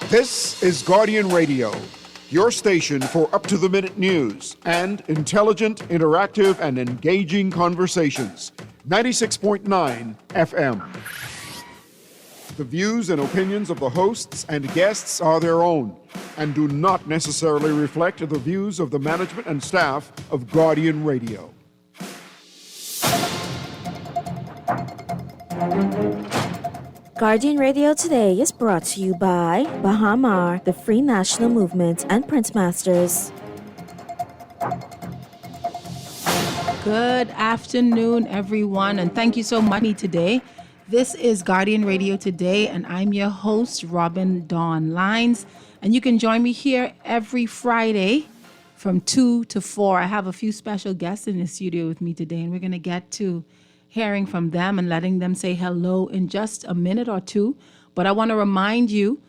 This is Guardian Radio, your station for up-to-the-minute news and intelligent, interactive, and engaging conversations. 96.9 FM. The views and opinions of the hosts and guests are their own and do not necessarily reflect the views of the management and staff of Guardian Radio. Guardian Radio Today is brought to you by Bahamar, the Free National Movement, and Prince Masters. Good afternoon, everyone, and thank you so much today. This is Guardian Radio Today, and I'm your host, Robin Dawn Lines. And you can join me here every Friday from 2 to 4. I have a few special guests in the studio with me today, and we're going to get to hearing from them and letting them say hello in just a minute or two. But I want to remind you,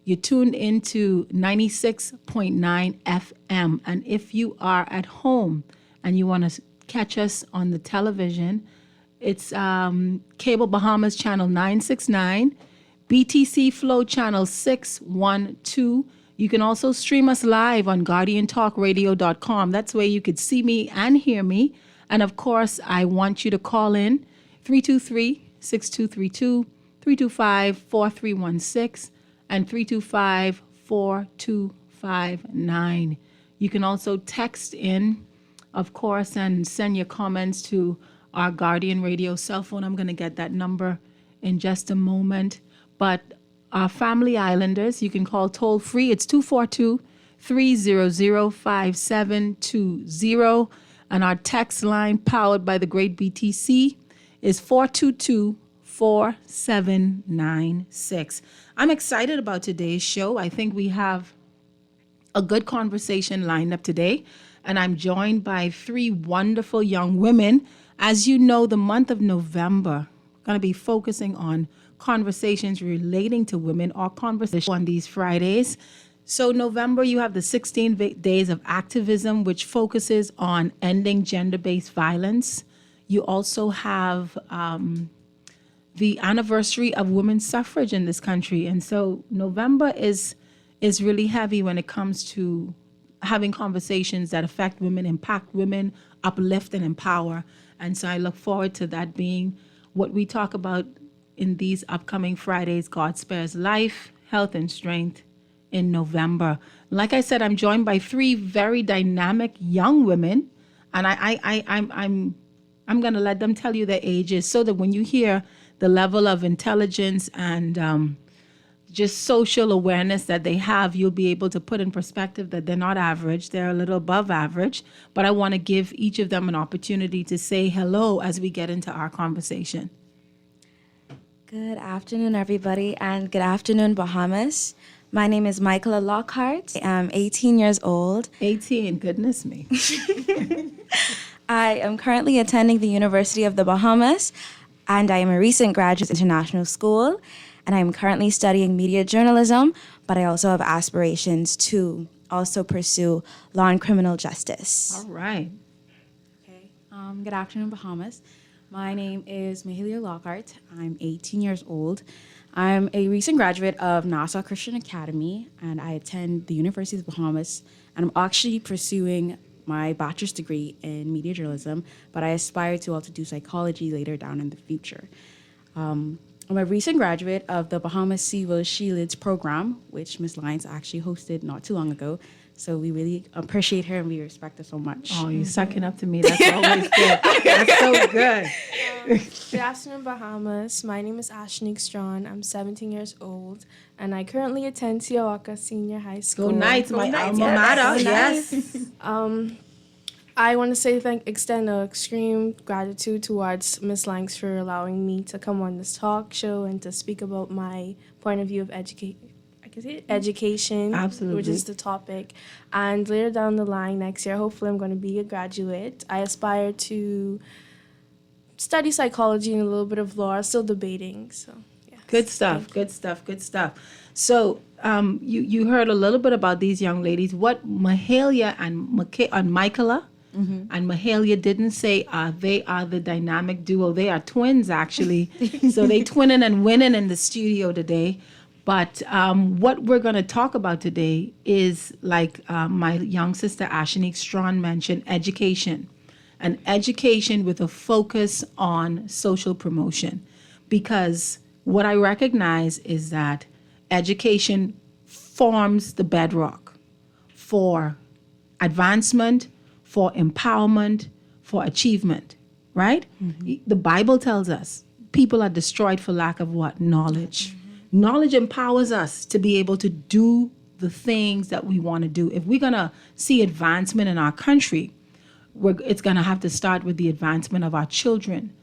you tuned into 96.9 FM. And if you are at home and you want to catch us on the television, it's Cable Bahamas Channel 969, BTC Flow Channel 612. You can also stream us live on GuardianTalkRadio.com. That's where you could see me and hear me. And of course, I want you to call in 323-6232, 325-4316, and 325-4259. You can also text in, of course, and send your comments to our Guardian Radio cell phone. I'm going to get that number in just a moment. But our Family Islanders, you can call toll free. It's 242-300-5720. And our text line, powered by the great BTC, is 422-4796. I'm excited about today's show. I think we have a good conversation lined up today. And I'm joined by three wonderful young women. As you know, the month of November, we're going to be focusing on conversations relating to women or conversations on these Fridays. So November, you have the 16 days of activism, which focuses on ending gender-based violence. You also have the anniversary of women's suffrage in this country. And so November is really heavy when it comes to having conversations that affect women, impact women, uplift and empower. And so I look forward to that being what we talk about in these upcoming Fridays, God Spares Life, Health and Strength, in November. Like I said, I'm joined by three very dynamic young women, and I'm going to let them tell you their ages so that when you hear the level of intelligence and just social awareness that they have, you'll be able to put in perspective that they're not average, they're a little above average. But I want to give each of them an opportunity to say hello as we get into our conversation. Good afternoon, everybody, and good afternoon, Bahamas. My name is Michaela Lockhart. I am 18 years old. 18, goodness me. I am currently attending the University of the Bahamas, and I am a recent graduate of international school, and I am currently studying media journalism, but I also have aspirations to also pursue law and criminal justice. All right. Okay. Good afternoon, Bahamas. My name is Mahalia Lockhart. I'm 18 years old. I'm a recent graduate of Nassau Christian Academy, and I attend the University of the Bahamas, and I'm actually pursuing my bachelor's degree in media journalism, but I aspire to also do psychology later down in the future. I'm a recent graduate of the Bahamas Sea She Lids program, which Ms. Lyons actually hosted not too long ago. So we really appreciate her and we respect her so much. Oh, you're sucking up to me. That's always good. That's so good. Good afternoon, Bahamas. My name is Ashnik Strawn. I'm 17 years old, and I currently attend Tiawaka Senior High School. Go Knights, my alma mater. Yes. I want to say extend an extreme gratitude towards Ms. Langs for allowing me to come on this talk show and to speak about my point of view of education, absolutely, which is the topic. And later down the line next year, hopefully I'm going to be a graduate. I aspire to study psychology and a little bit of law. Still debating, so yes. Good stuff. So you heard a little bit about these young ladies. What Mahalia and Michaela and Mahalia didn't say they are the dynamic duo. They are twins, actually. So they twinning and winning in the studio today. But what we're going to talk about today is, like my young sister Ashanique Strawn mentioned, education. An education with a focus on social promotion. Because what I recognize is that education forms the bedrock for advancement, for empowerment, for achievement, right? The Bible tells us people are destroyed for lack of what? Knowledge. Knowledge empowers us to be able to do the things that we want to do. If we're going to see advancement in our country, it's going to have to start with the advancement of our children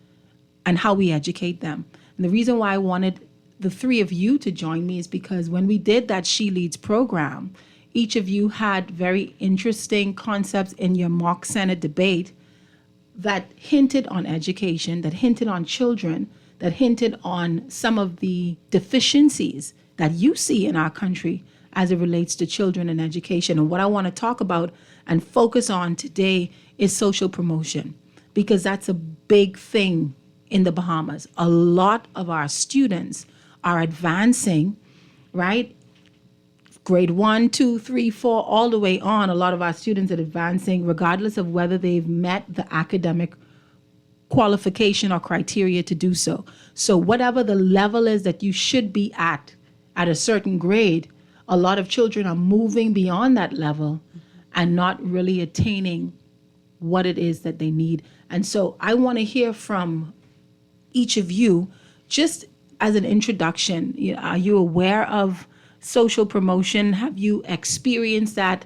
and how we educate them. And the reason why I wanted the three of you to join me is because when we did that She Leads program, each of you had very interesting concepts in your mock Senate debate that hinted on education, that hinted on children, that hinted on some of the deficiencies that you see in our country as it relates to children and education. And what I want to talk about and focus on today is social promotion, because that's a big thing in the Bahamas. A lot of our students are advancing, right? Grade 1, 2, 3, 4, all the way on. A lot of our students are advancing regardless of whether they've met the academic qualification or criteria to do so. So whatever the level is that you should be at a certain grade, a lot of children are moving beyond that level and not really attaining what it is that they need. And so I want to hear from each of you, just as an introduction. Are you aware of social promotion? Have you experienced that,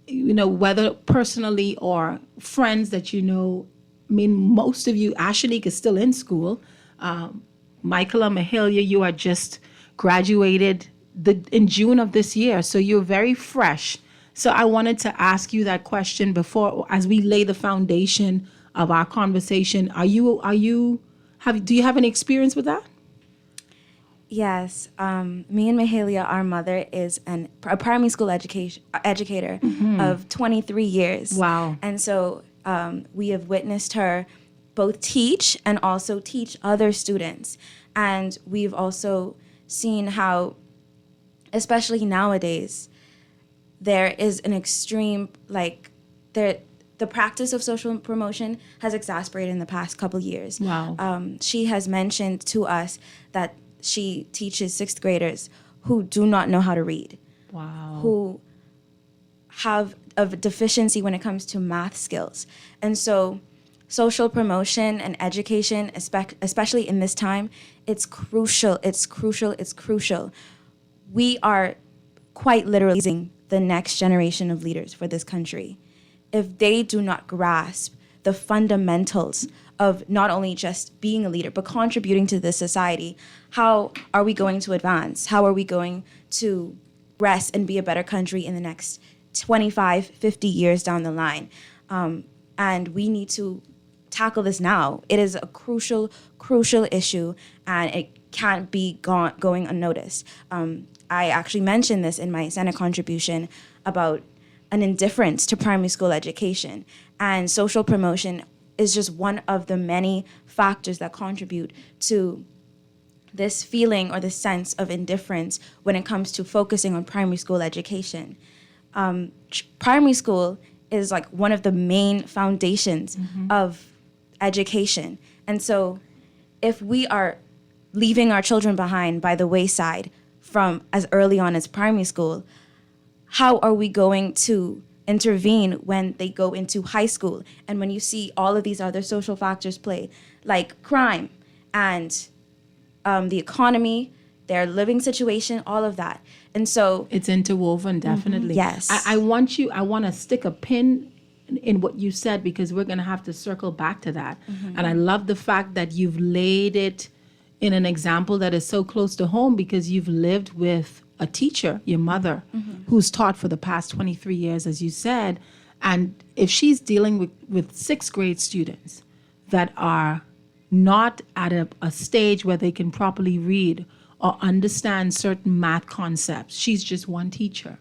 whether personally or friends that you know? I mean, most of you, Ashanique is still in school. Michaela, Mahalia, you are just graduated in June of this year. So you're very fresh. So I wanted to ask you that question before, as we lay the foundation of our conversation. Do you have any experience with that? Yes. Me and Mahalia, our mother is a primary school educator of 23 years. Wow. And so we have witnessed her both teach and also teach other students. And we've also seen how, especially nowadays, there is an extreme, the practice of social promotion has exasperated in the past couple years. Wow. She has mentioned to us that she teaches sixth graders who do not know how to read. Wow. Who have a deficiency when it comes to math skills. And so social promotion and education, especially in this time, it's crucial. It's crucial. It's crucial. We are quite literally raising the next generation of leaders for this country. If they do not grasp the fundamentals of not only just being a leader, but contributing to this society, how are we going to advance? How are we going to rest and be a better country in the next 25, 50 years down the line? And we need to tackle this now. It is a crucial, crucial issue, and it can't be going unnoticed. I actually mentioned this in my Senate contribution about an indifference to primary school education. And social promotion is just one of the many factors that contribute to this feeling or this sense of indifference when it comes to focusing on primary school education. Primary school is like one of the main foundations of education. And so if we are leaving our children behind by the wayside from as early on as primary school, how are we going to intervene when they go into high school and when you see all of these other social factors play, like crime and the economy, their living situation, all of that? And so it's interwoven, definitely. Yes. I want to stick a pin in what you said, because we're going to have to circle back to that. And I love the fact that you've laid it in an example that is so close to home, because you've lived with a teacher, your mother, who's taught for the past 23 years, as you said. And if she's dealing with sixth grade students that are not at a stage where they can properly read or understand certain math concepts, she's just one teacher.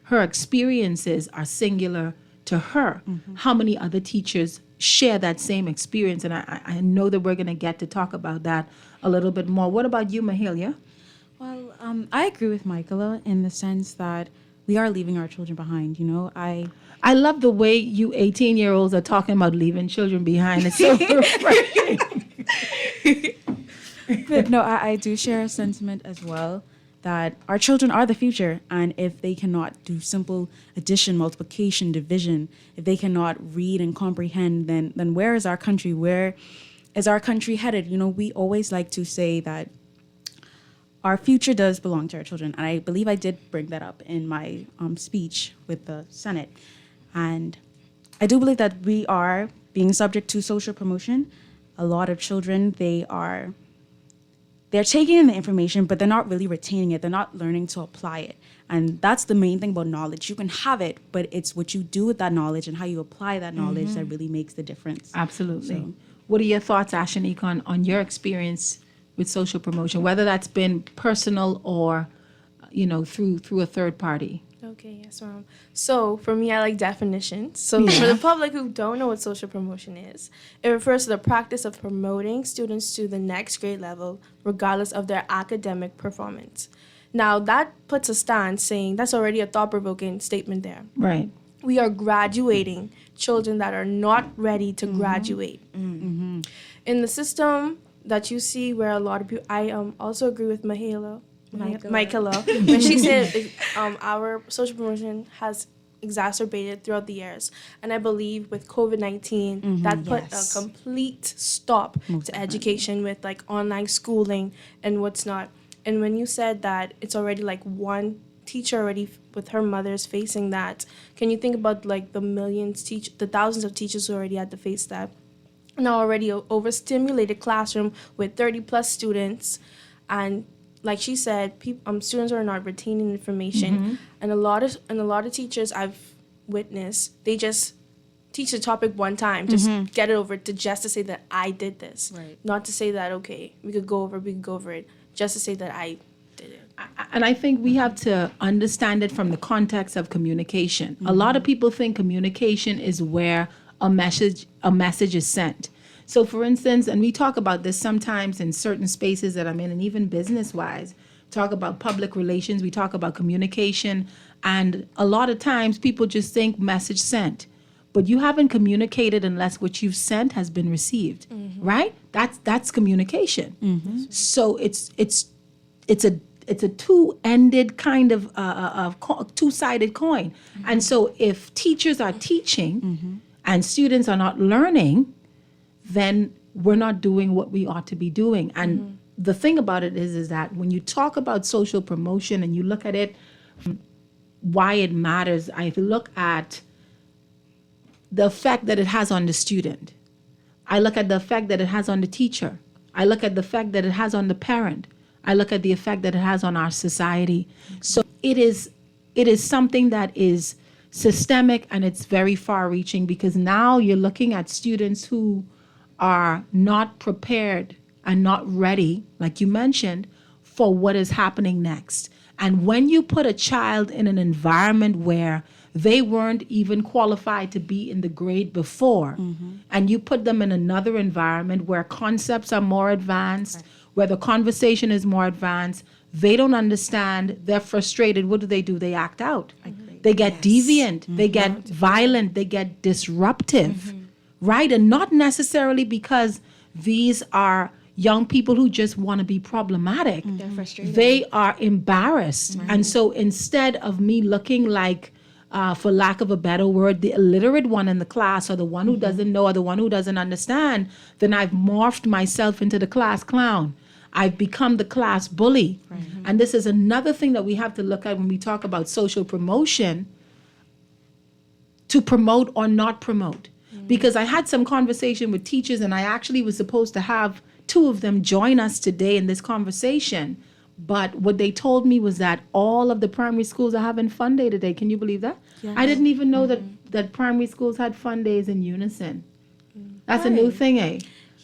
Her experiences are singular to her. How many other teachers share that same experience? And I know that we're going to get to talk about that a little bit more. What about you, Mahalia? Well, I agree with Michaela in the sense that we are leaving our children behind. I love the way you 18-year-olds are talking about leaving children behind. It's so refreshing. But no, I do share a sentiment as well that our children are the future, and if they cannot do simple addition, multiplication, division, if they cannot read and comprehend, then where is our country? Where is our country headed? We always like to say that our future does belong to our children, and I believe I did bring that up in my speech with the Senate. And I do believe that we are being subject to social promotion. A lot of children, they're taking in the information, but they're not really retaining it. They're not learning to apply it. And that's the main thing about knowledge. You can have it, but it's what you do with that knowledge and how you apply that knowledge that really makes the difference. Absolutely. So, what are your thoughts, Ashanique, on your experience with social promotion, whether that's been personal or, through a third party? Okay, yes, ma'am. So for me, I like definitions. So for the public who don't know what social promotion is, it refers to the practice of promoting students to the next grade level, regardless of their academic performance. Now, that puts a stance saying that's already a thought-provoking statement there. Right. We are graduating children that are not ready to graduate. In the system that you see where a lot of people, I also agree with Michaela, when she said our social promotion has exacerbated throughout the years. And I believe with COVID-19, that put a complete stop to education with like online schooling and what's not. And when you said that it's already like one teacher already with her mother's facing that, can you think about like the thousands of teachers who already had to face that? Now already overstimulated classroom with 30 plus students, and like she said, students are not retaining information, and a lot of teachers I've witnessed, they just teach the topic one time, just get it over just to say that I did this, not to say that okay we could go over it, just to say that I did it. And I think we have to understand it from the context of communication. A lot of people think communication is where a message is sent. So for instance, and we talk about this sometimes in certain spaces that I'm in, and even business-wise, talk about public relations, we talk about communication, and a lot of times people just think message sent. But you haven't communicated unless what you've sent has been received, right? That's communication. So it's a two-ended kind of two-sided coin. And so if teachers are teaching and students are not learning, then we're not doing what we ought to be doing. And the thing about it is that when you talk about social promotion and you look at it, why it matters, I look at the effect that it has on the student. I look at the effect that it has on the teacher. I look at the effect that it has on the parent. I look at the effect that it has on our society. So it is something that is systemic, and it's very far-reaching, because now you're looking at students who are not prepared and not ready, like you mentioned, for what is happening next. And when you put a child in an environment where they weren't even qualified to be in the grade before, and you put them in another environment where concepts are more advanced, where the conversation is more advanced, they don't understand, they're frustrated. What do? They act out. They get deviant, they get violent, they get disruptive, right? And not necessarily because these are young people who just want to be problematic. They're frustrated. They are embarrassed. And so instead of me looking like, for lack of a better word, the illiterate one in the class, or the one who doesn't know, or the one who doesn't understand, then I've morphed myself into the class clown. I've become the class bully. And this is another thing that we have to look at when we talk about social promotion, to promote or not promote. Because I had some conversation with teachers, and I actually was supposed to have two of them join us today in this conversation. But what they told me was that all of the primary schools are having fun day today. Can you believe that? Yes. I didn't even know that primary schools had fun days in unison. That's a new thing, eh?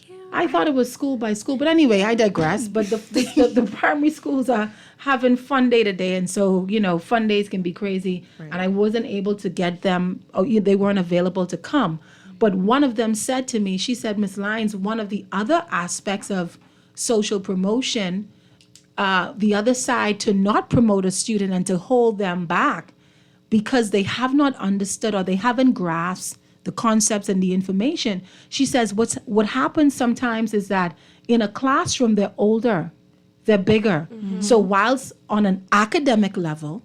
Yeah. I thought it was school by school. But anyway, I digress. But the primary schools are having fun day today. And so, fun days can be crazy. Right. And I wasn't able to get them. They weren't available to come. But one of them said to me, she said, Ms. Lyons, one of the other aspects of social promotion the other side to not promote a student and to hold them back because they have not understood or they haven't grasped the concepts and the information. She says what happens sometimes is that in a classroom, they're older, they're bigger. So whilst on an academic level,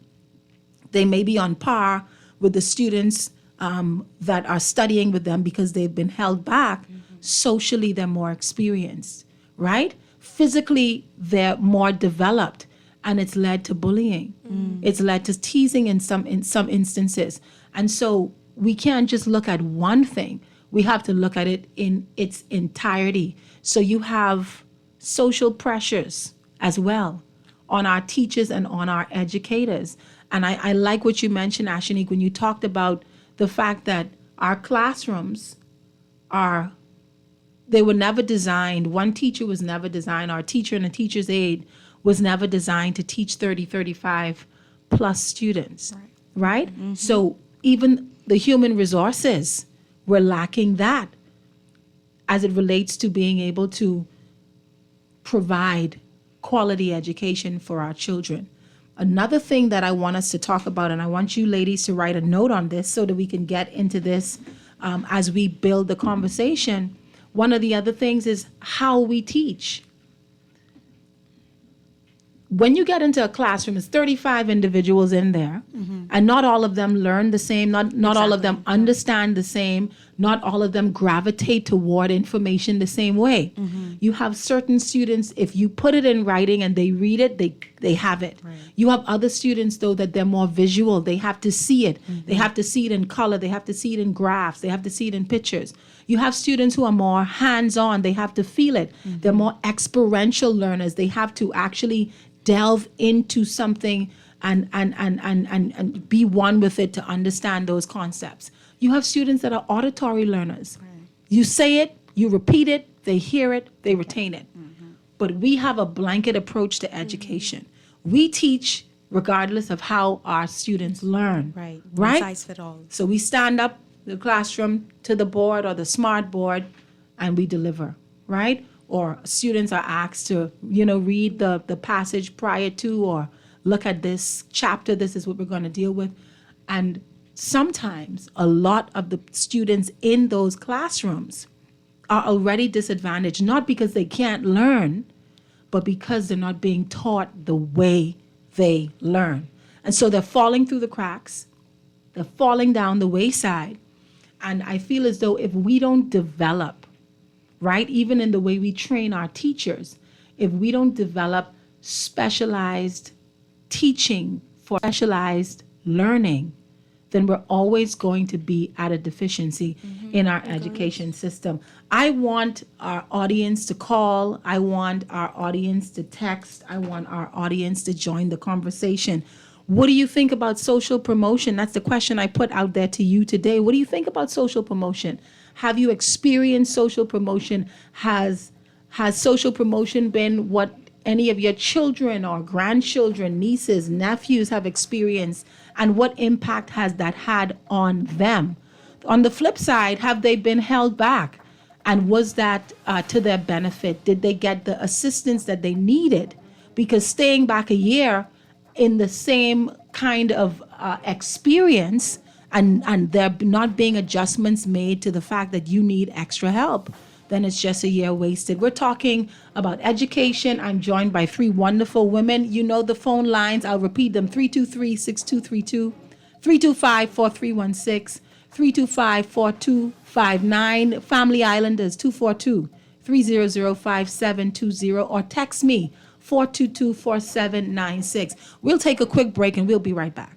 they may be on par with the students that are studying with them because they've been held back. Socially, they're more experienced, right? Physically, they're more developed, and it's led to bullying. It's led to teasing in some instances. And so we can't just look at one thing. We have to look at it in its entirety. So you have social pressures as well on our teachers and on our educators. And I like what you mentioned, Ashanique, when you talked about the fact that our classrooms they were never designed, one teacher was never designed, our teacher and a teacher's aide was never designed to teach 30, 35 plus students, right? So even the human resources were lacking that as it relates to being able to provide quality education for our children. Another thing that I want us to talk about, and I want you ladies to write a note on this so that we can get into this as we build the conversation. One of the other things is how we teach. When you get into a classroom, it's 35 individuals in there, and not all of them learn the same, not all of them understand the same, not all of them gravitate toward information the same way. You have certain students, if you put it in writing and they read it, they have it. You have other students, though, that they're more visual. They have to see it. They have to see it in color. They have to see it in graphs. They have to see it in pictures. You have students who are more hands-on. They have to feel it. They're more experiential learners. They have to actually delve into something and be one with it to understand those concepts. You have students that are auditory learners. You say it, you repeat it, they hear it, they retain it. But we have a blanket approach to education. We teach regardless of how our students learn. Right. Right? One size fit all. So we stand up the classroom to the board or the smart board and we deliver, right? Or students are asked to, read the passage prior to or look at this chapter. This is what we're going to deal with. And sometimes a lot of the students in those classrooms are already disadvantaged, not because they can't learn, but because they're not being taught the way they learn. And so they're falling through the cracks. They're falling down the wayside. And I feel as though if we don't develop, right, even in the way we train our teachers, if we don't develop specialized teaching for specialized learning, then we're always going to be at a deficiency in our education system. I want our audience to call. I want our audience to text. I want our audience to join the conversation. What do you think about social promotion? That's the question I put out there to you today. What do you think about social promotion? Have you experienced social promotion? Has social promotion been what any of your children or grandchildren, nieces, nephews have experienced? And what impact has that had on them? On the flip side, have they been held back? And was that to their benefit? Did they get the assistance that they needed? Because staying back a year in the same kind of experience and there not being adjustments made to the fact that you need extra help, then it's just a year wasted. We're talking about education. I'm joined by three wonderful women. You know the phone lines. I'll repeat them. 323-6232, 325-4316, 325-4259. Family Islanders, 242-300-5720, or text me, 422-4796. We'll take a quick break and we'll be right back.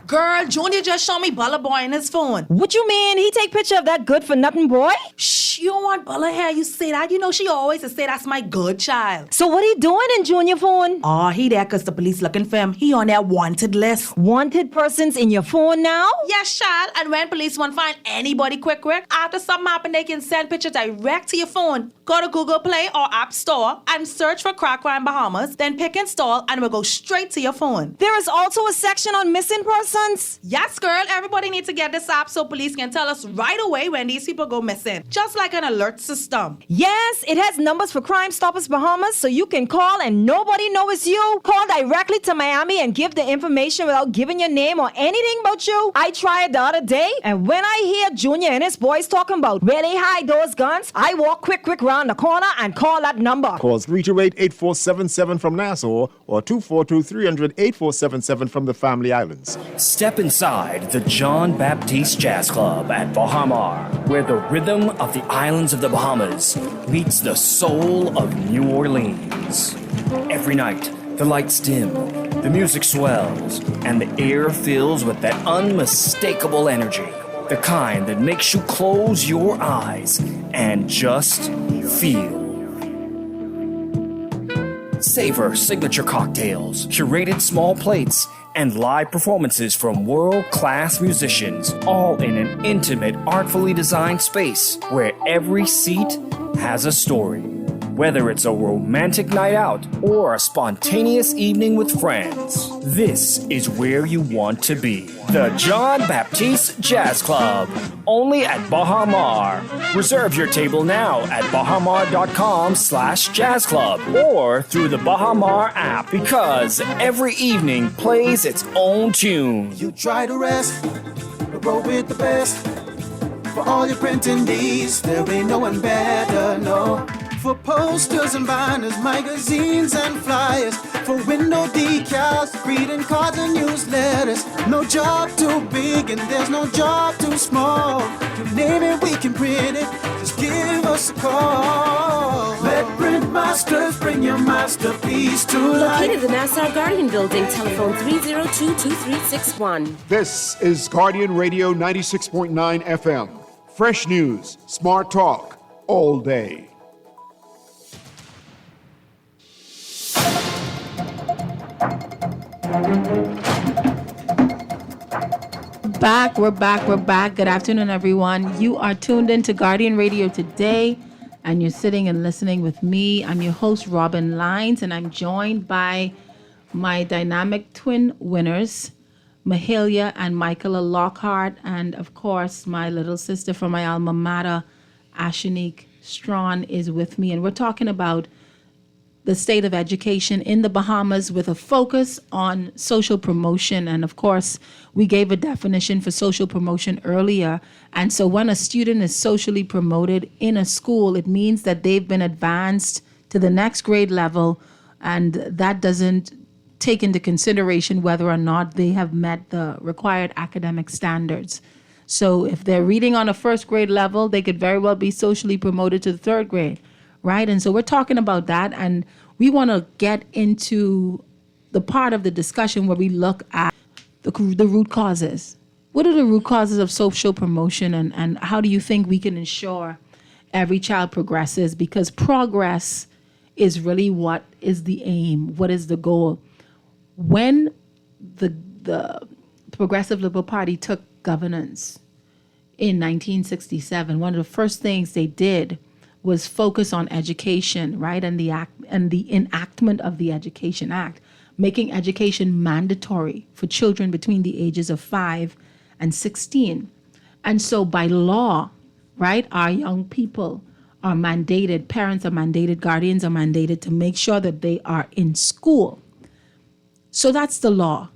Girl, Junior just showed me Bella Boy in his phone. What you mean? He take picture of that good-for-nothing boy? Shh, you don't want Bella here. You say that. You know she always say that's my good child. So what he doing in Junior phone? Oh, he there because the police looking for him. He on their wanted list. Wanted persons in your phone now? Yes, child. And when police want to find anybody quick, after something happen, they can send pictures direct to your phone. Go to Google Play or App Store and search for Crack Crime Bahamas. Then pick install and it will go straight to your phone. There is also a section on missing persons. Yes, girl. Everybody needs to get this app so police can tell us right away when these people go missing. Just like an alert system. Yes, it has numbers for Crime Stoppers Bahamas, so you can call and nobody knows it's you. Call directly to Miami and give the information without giving your name or anything about you. I tried the other day, and when I hear Junior and his boys talking about where they hide those guns, I walk quick round the corner and call that number. Call 328-8477 from Nassau or 242-300-8477 from the Family Islands. Step inside the John Baptiste Jazz Club at Bahamar, where the rhythm of the islands of the Bahamas meets the soul of New Orleans. Every night, the lights dim, the music swells, and the air fills with that unmistakable energy. The kind that makes you close your eyes and just feel. Savor signature cocktails, curated small plates, and live performances from world-class musicians, all in an intimate, artfully designed space where every seat has a story. Whether it's a romantic night out or a spontaneous evening with friends, this is where you want to be. The John Baptiste Jazz Club, only at Bahamar. Reserve your table now at bahamar.com/jazz club or through the Bahamar app, because every evening plays its own tune. You try to rest, but roll with the best. For all your printing needs, there ain't no one better, no. For posters and banners, magazines and flyers, for window decals, greeting cards and newsletters. No job too big and there's no job too small. You name it, we can print it. Just give us a call. Let Print Masters bring your masterpiece to life. Located in the Nassau Guardian Building, telephone 302-2361. This is Guardian Radio 96.9 FM. Fresh news, smart talk, all day. We're back. Good afternoon, everyone. You are tuned in to Guardian Radio today, and you're sitting and listening with me. I'm your host, Robin Lines, and I'm joined by my dynamic twin winners, Mahalia and Michaela Lockhart, and of course, my little sister from my alma mater, Ashanique Strawn, is with me, and we're talking about the state of education in the Bahamas with a focus on social promotion. And of course, we gave a definition for social promotion earlier. And so when a student is socially promoted in a school, it means that they've been advanced to the next grade level, and that doesn't take into consideration whether or not they have met the required academic standards. So if they're reading on a first grade level, they could very well be socially promoted to the third grade. Right? And so we're talking about that, and we want to get into the part of the discussion where we look at the root causes. What are the root causes of social promotion, and how do you think we can ensure every child progresses? Because progress is really what is the aim, what is the goal. When the Progressive Liberal Party took governance in 1967, one of the first things they did was focus on education, right? And the enactment of the Education Act, making education mandatory for children between the ages of 5 and 16. And so by law, right, our young people are mandated, parents are mandated, guardians are mandated to make sure that they are in school. So that's the law.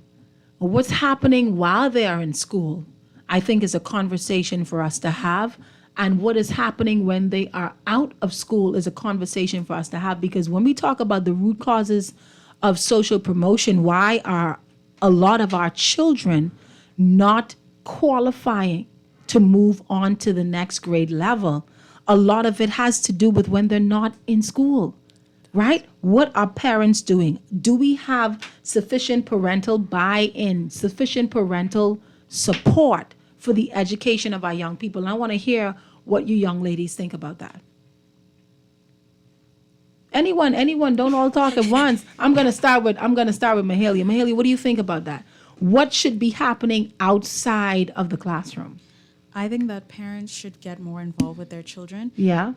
What's happening while they are in school, I think, is a conversation for us to have. And what is happening when they are out of school is a conversation for us to have. Because when we talk about the root causes of social promotion, why are a lot of our children not qualifying to move on to the next grade level? A lot of it has to do with when they're not in school. right? What are parents doing? Do we have sufficient parental buy-in, sufficient parental support for the education of our young people? And I want to hear what you young ladies think about that. Anyone, don't all talk at once. I'm gonna start with Mahalia. Mahalia, what do you think about that? What should be happening outside of the classroom? I think that parents should get more involved with their children. Yeah.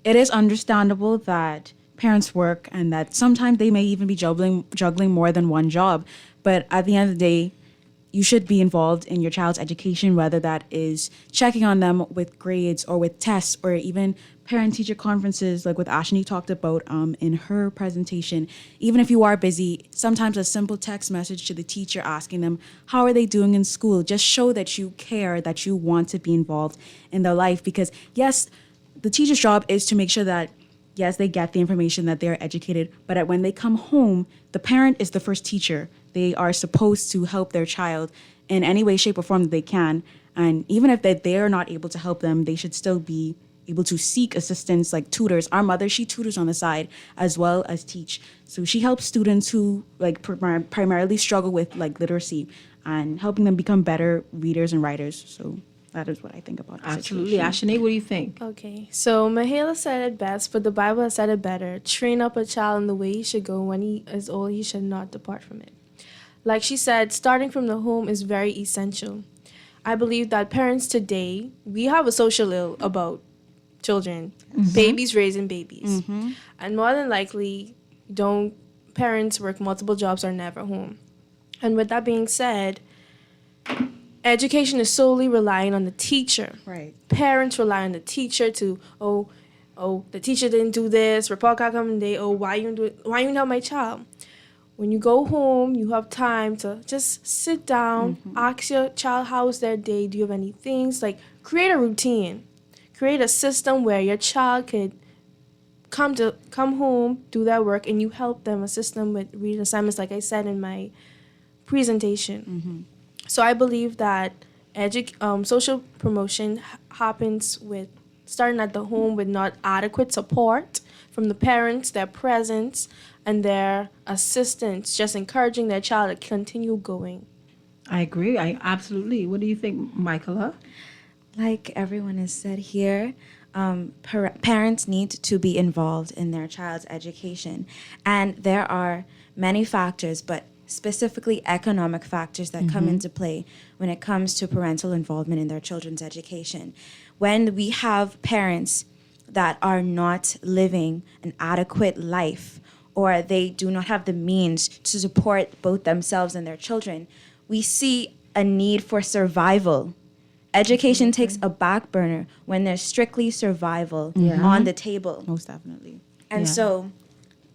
It is understandable that parents work and that sometimes they may even be juggling more than one job. But at the end of the day, you should be involved in your child's education, whether that is checking on them with grades or with tests or even parent-teacher conferences like what Ashni talked about in her presentation. Even if you are busy, sometimes a simple text message to the teacher asking them, how are they doing in school? Just show that you care, that you want to be involved in their life. Because yes, the teacher's job is to make sure that, yes, they get the information, that they're educated, but when they come home, the parent is the first teacher. They are supposed to help their child in any way, shape, or form that they can. And even if they're not able to help them, they should still be able to seek assistance like tutors. Our mother, she tutors on the side as well as teach. So she helps students who like primarily struggle with like literacy and helping them become better readers and writers. So that is what I think about the Absolutely. situation. Ashani, what do you think? Okay, so Mahela said it best, but the Bible has said it better. Train up a child in the way he should go. When he is old, he should not depart from it. Like she said, starting from the home is very essential. I believe that parents today, we have a social ill about children, babies raising babies. And more than likely, parents work multiple jobs or never home. And with that being said, education is solely relying on the teacher. Right. Parents rely on the teacher to, the teacher didn't do this, report card coming today, why you not my child? When you go home, you have time to just sit down, ask your child how was their day, do you have any things, like create a routine. Create a system where your child could come home, do their work, and you help them, assist them with reading assignments, like I said in my presentation. So I believe that social promotion happens with starting at the home with not adequate support from the parents, their presence, and their assistance, just encouraging their child to continue going. I agree. I absolutely. What do you think, Michaela? Like everyone has said here, parents need to be involved in their child's education. And there are many factors, but specifically economic factors that come into play when it comes to parental involvement in their children's education. When we have parents that are not living an adequate life, or they do not have the means to support both themselves and their children, we see a need for survival. Education takes a back burner when there's strictly survival on the table. Most definitely. And so,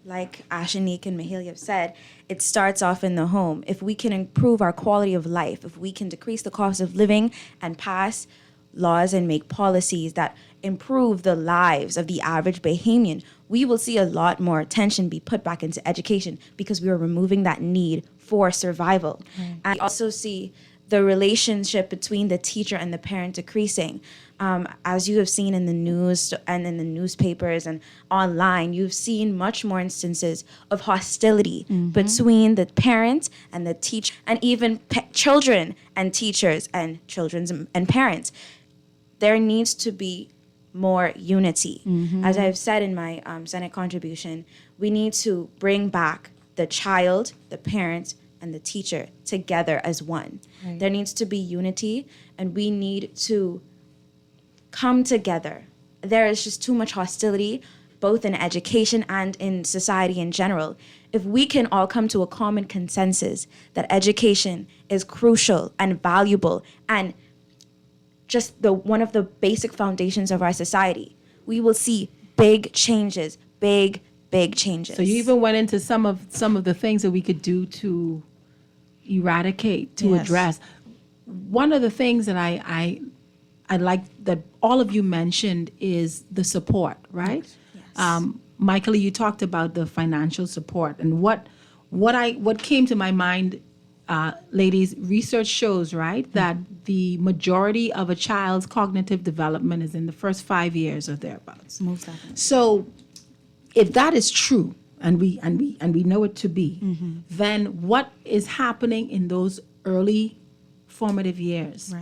like Ashanique and Mahalia have said, it starts off in the home. If we can improve our quality of life, if we can decrease the cost of living and pass laws and make policies that improve the lives of the average Bahamian, we will see a lot more attention be put back into education because we are removing that need for survival. And we also see the relationship between the teacher and the parent decreasing. As you have seen in the news and in the newspapers and online, you've seen much more instances of hostility between the parent and the teacher, and even children and teachers and children and parents. There needs to be more unity. As I've said in my Senate contribution, we need to bring back the child, the parent, and the teacher together as one. Right. There needs to be unity, and we need to come together. There is just too much hostility, both in education and in society in general. If we can all come to a common consensus that education is crucial and valuable and just one of the basic foundations of our society, we will see big changes, big changes. So you even went into some of the things that we could do to eradicate, to address. One of the things that I like that all of you mentioned is the support, right? Yes. Michael, you talked about the financial support, and what came to my mind, ladies, research shows, right, that the majority of a child's cognitive development is in the first 5 years or thereabouts. Most definitely. So if that is true, and we know it to be, then what is happening in those early formative years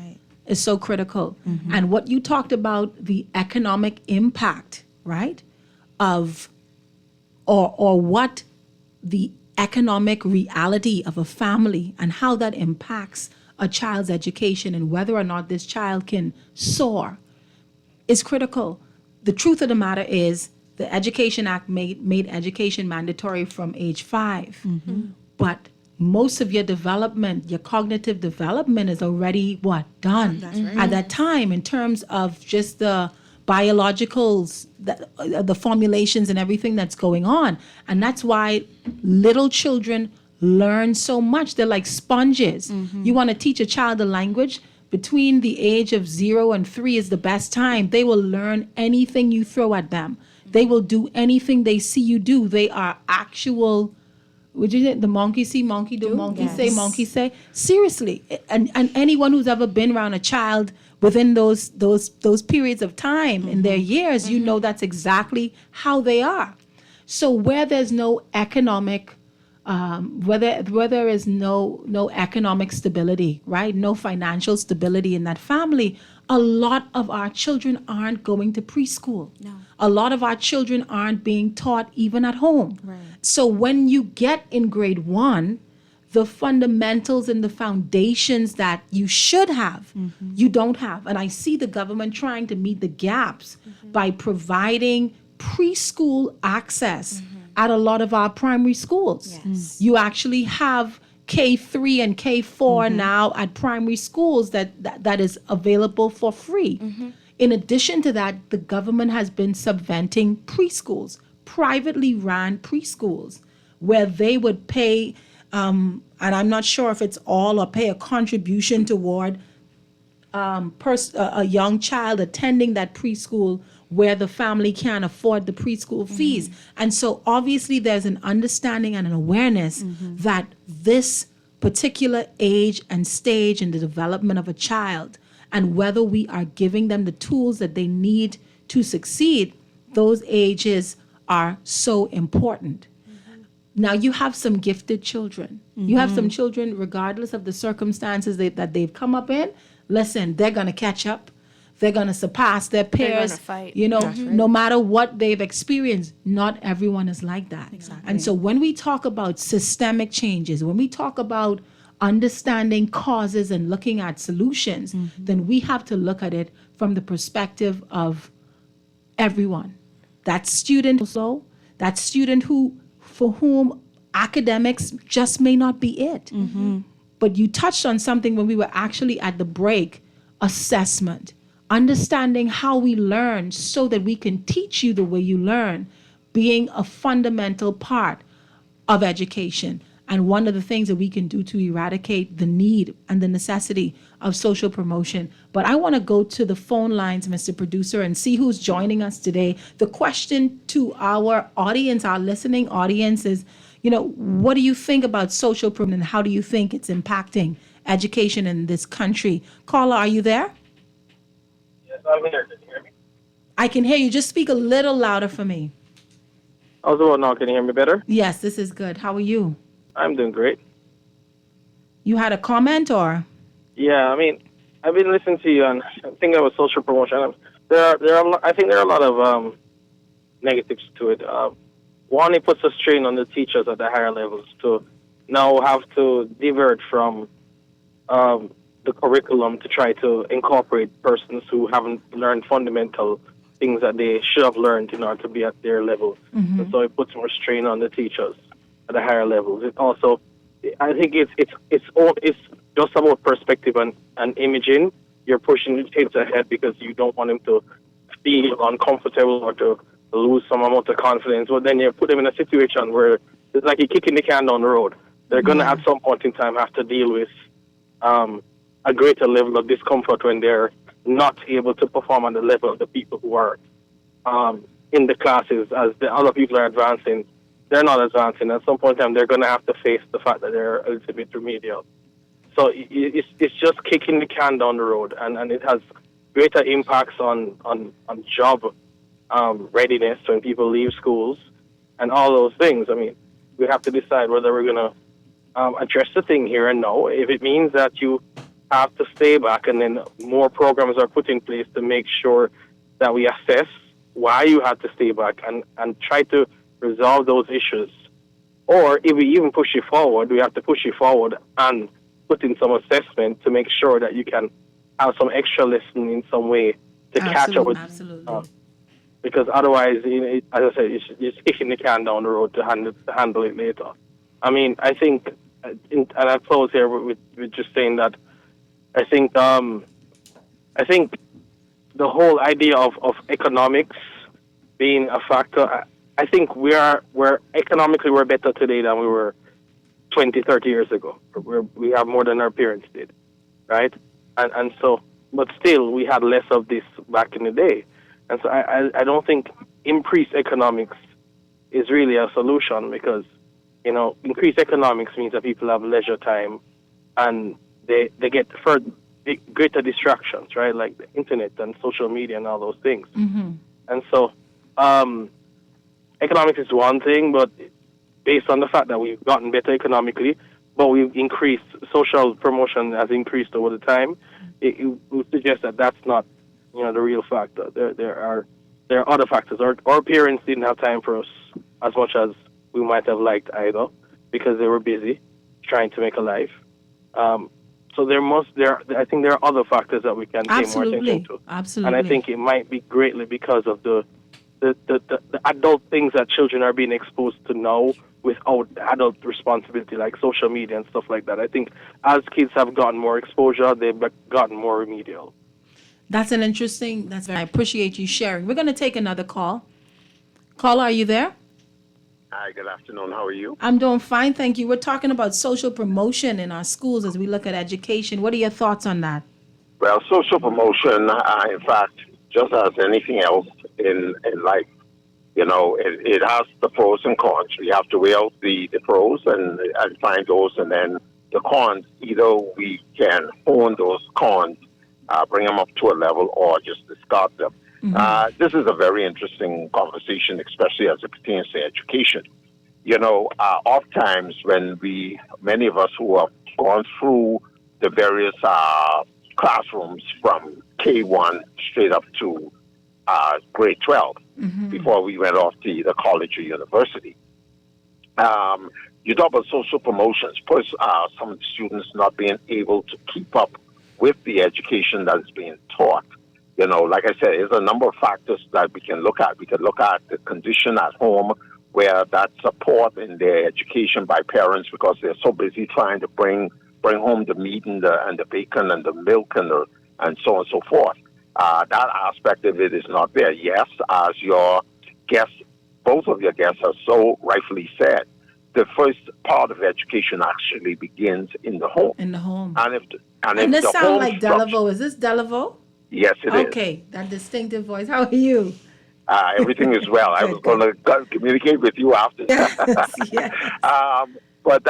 is so critical. And what you talked about, the economic impact, right, of or what the economic reality of a family and how that impacts a child's education and whether or not this child can soar is critical. The truth of the matter is the Education Act made education mandatory from age 5. But most of your development, your cognitive development is already done at that time in terms of just the biologicals, the formulations and everything that's going on. And that's why little children learn so much. They're like sponges. You want to teach a child a language, between the age of 0 and 3 is the best time. They will learn anything you throw at them. They will do anything they see you do. They are actual, would you say, the monkey see, monkey do, monkey say, monkey say. Seriously. And anyone who's ever been around a child within those periods of time in their years, you know that's exactly how they are. So where there's no economic, where there is no economic stability, right? No financial stability in that family, a lot of our children aren't going to preschool. No. A lot of our children aren't being taught even at home. Right. So when you get in grade 1, the fundamentals and the foundations that you should have, you don't have. And I see the government trying to meet the gaps by providing preschool access at a lot of our primary schools. Yes. You actually have K3 and K4 now at primary schools that is available for free. In addition to that, the government has been subventing preschools, privately ran preschools, where they would pay, and I'm not sure if it's all, or pay a contribution toward a young child attending that preschool where the family can't afford the preschool fees. And so obviously there's an understanding and an awareness that this particular age and stage in the development of a child, and whether we are giving them the tools that they need to succeed, those ages are so important. Now you have some gifted children. You have some children, regardless of the circumstances that they've come up in, listen, they're going to catch up. They're going to surpass their peers. You know, no matter what they've experienced, not everyone is like that. Exactly. And so when we talk about systemic changes, when we talk about understanding causes and looking at solutions, then we have to look at it from the perspective of everyone. That student also, that student for whom academics just may not be it. But you touched on something when we were actually at the break, assessment. Understanding how we learn so that we can teach you the way you learn, being a fundamental part of education. And one of the things that we can do to eradicate the need and the necessity of social promotion. But I want to go to the phone lines, Mr. Producer, and see who's joining us today. The question to our audience, our listening audience is, what do you think about social promotion and how do you think it's impacting education in this country? Caller, are you there? I'm here. Can you hear me? I can hear you. Just speak a little louder for me. How's about now? Can you hear me better? Yes, this is good. How are you? I'm doing great. You had a comment or? Yeah, I mean, I've been listening to you and thinking about social promotion. I think there are a lot of negatives to it. One, it puts a strain on the teachers at the higher levels to now have to divert from the curriculum to try to incorporate persons who haven't learned fundamental things that they should have learned in order to be at their level. And so it puts more strain on the teachers at the higher levels. It also, I think it's just about perspective and imaging. You're pushing the kids ahead because you don't want them to feel uncomfortable or to lose some amount of confidence. But then you put them in a situation where it's like you're kicking the can down the road. They're going to at some point in time have to deal with a greater level of discomfort when they're not able to perform on the level of the people who are in the classes. As the other people are advancing, they're not advancing. At some point in time, they're going to have to face the fact that they're a little bit remedial. So it's just kicking the can down the road, and it has greater impacts on job readiness when people leave schools. and all those things. I mean, we have to decide whether we're going to address the thing here and now. If it means that you have to stay back and then more programs are put in place to make sure that we assess why you had to stay back and try to resolve those issues. Or if we even push you forward, we have to push you forward and put in some assessment to make sure that you can have some extra lesson in some way to catch up with. Absolutely. Because otherwise, as I said, you're just kicking the can down the road to handle it later. I mean, I think, and I close here with just saying that I think the whole idea of economics being a factor, I think we're economically we're better today than we were 20, 30 years ago. We have more than our parents did, right? And so, but still, we had less of this back in the day. And so I don't think increased economics is really a solution because, increased economics means that people have leisure time and they get greater distractions, right? Like the internet and social media and all those things. Mm-hmm. And so economics is one thing, but based on the fact that we've gotten better economically, but we've increased, social promotion has increased over the time, it would suggest that that's not, the real factor. There are other factors. Our parents didn't have time for us as much as we might have liked either because they were busy trying to make a life. So I think there are other factors that we can pay more attention to. Absolutely. And I think it might be greatly because of the adult things that children are being exposed to now without adult responsibility, like social media and stuff like that. I think as kids have gotten more exposure, they've gotten more remedial. That's an interesting, I appreciate you sharing. We're going to take another call. Caller, are you there? Hi, good afternoon. How are you? I'm doing fine, thank you. We're talking about social promotion in our schools as we look at education. What are your thoughts on that? Well, social promotion, in fact, just as anything else in life, it has the pros and cons. We have to weigh out the pros and find those, and then the cons. Either we can own those cons, bring them up to a level, or just discard them. Mm-hmm. This is a very interesting conversation, especially as it pertains to education. Oftentimes when many of us who have gone through the various classrooms from K1 straight up to grade 12, mm-hmm. before we went off to either college or university. You talk about social promotions. Plus, some of the students not being able to keep up with the education that is being taught. Like I said, there's a number of factors that we can look at. We can look at the condition at home, where that support in their education by parents, because they're so busy trying to bring home the meat and the bacon and the milk and so on and so forth. That aspect of it is not there. Yes, as your guests, both of your guests have so rightfully said, the first part of education actually begins in the home. In the home. And this sounds like Delaveau. Is this Delaveau? Yes, it is. Okay, that distinctive voice. How are you? Everything is well. I was going to communicate with you after. Yes. But,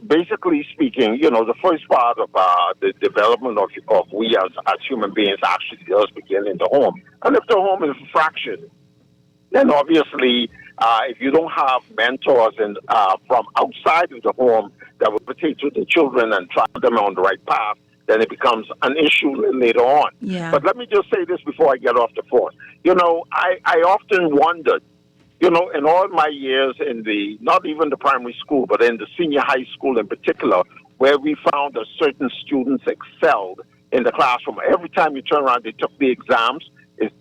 basically speaking, the first part of the development of we as human beings actually does begin in the home. And if the home is a fraction, then obviously if you don't have mentors from outside of the home that will take to the children and track them on the right path, then it becomes an issue later on. Yeah. But let me just say this before I get off the phone. I often wondered, in all my years in not even the primary school, but in the senior high school in particular, where we found that certain students excelled in the classroom. Every time you turn around, they took the exams.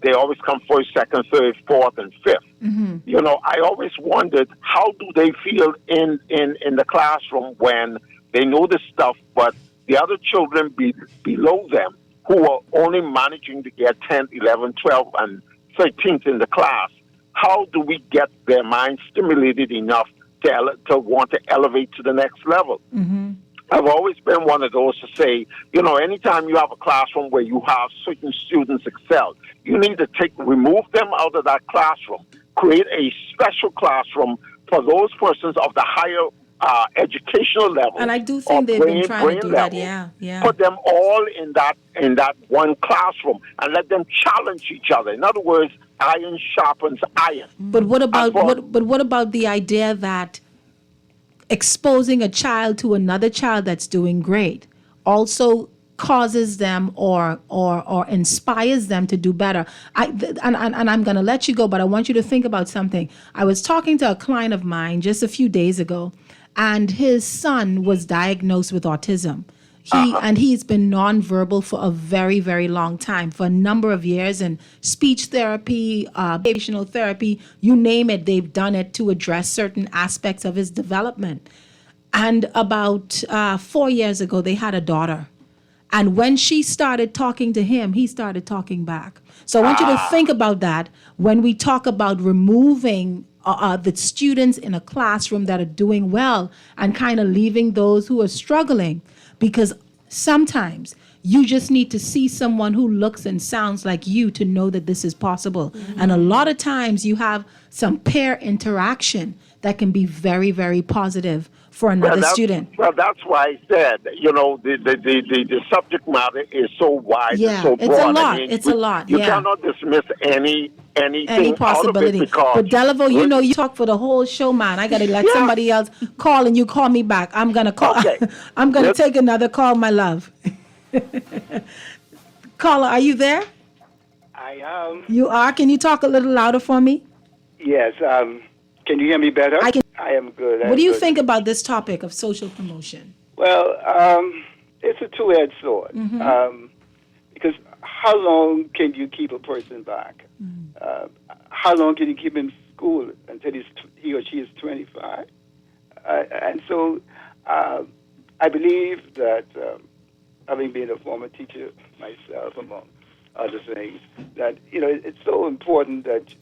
They always come first, second, third, fourth, and fifth. Mm-hmm. I always wondered, how do they feel in the classroom when they know this stuff, but the other children below them who are only managing to get 10th, 11th, 12th, and 13th in the class, how do we get their minds stimulated enough to want to elevate to the next level? Mm-hmm. I've always been one of those to say, anytime you have a classroom where you have certain students excel, you need to remove them out of that classroom, create a special classroom for those persons of the higher educational level. And I do think they've been trying to do that. Yeah. Put them all in that one classroom and let them challenge each other. In other words, iron sharpens iron. But what about what about the idea that exposing a child to another child that's doing great also causes them or inspires them to do better? And I'm going to let you go, but I want you to think about something. I was talking to a client of mine just a few days ago, and his son was diagnosed with autism. He's been nonverbal for a very, very long time, for a number of years, and speech therapy, behavioral therapy, you name it, they've done it to address certain aspects of his development. And about 4 years ago, they had a daughter. And when she started talking to him, he started talking back. So I want you to think about that when we talk about removing the students in a classroom that are doing well and kind of leaving those who are struggling. Because sometimes you just need to see someone who looks and sounds like you to know that this is possible. Mm-hmm. And a lot of times you have some peer interaction that can be very, very positive for another student. Well, that's why I said, the subject matter is so wide, and so broad. It's a lot. It's a lot. You cannot dismiss any possibility. But Delaveau, you talk for the whole show, man. I gotta let somebody else call, and you call me back. I'm gonna call. Okay. I'm gonna take another call, my love. Caller, are you there? I am. You are. Can you talk a little louder for me? Yes. Can you hear me better? I am good. What do you think about this topic of social promotion? Well, it's a two-edged sword. Mm-hmm. Because how long can you keep a person back? Mm-hmm. How long can you keep him in school until he or she is 25? And so I believe that, having been a former teacher myself, among other things, that it's so important that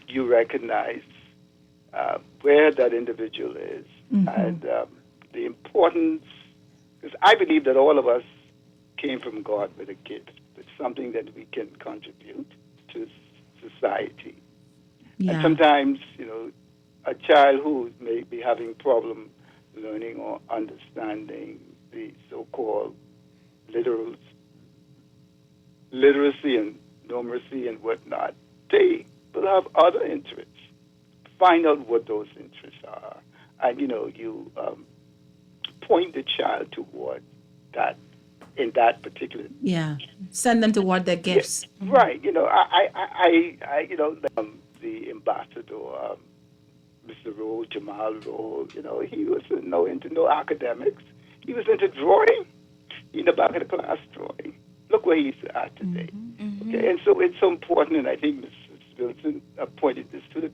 you recognize where that individual is, mm-hmm. and the importance, because I believe that all of us came from God with a gift, with something that we can contribute to society. Yeah. And sometimes, a child who may be having problem learning or understanding the so-called literacy and numeracy and whatnot, they will have other interests. Find out what those interests are, and you point the child toward that in that particular. Yeah, send them toward their gifts. Yeah, mm-hmm. Right. The ambassador, Mr. Rowe, Jamal Rowe. He was into no academics. He was into drawing. In the back of the class drawing. Look where he's at today. Mm-hmm. Okay, and so it's so important, and I think Mrs. Wilson pointed this to the.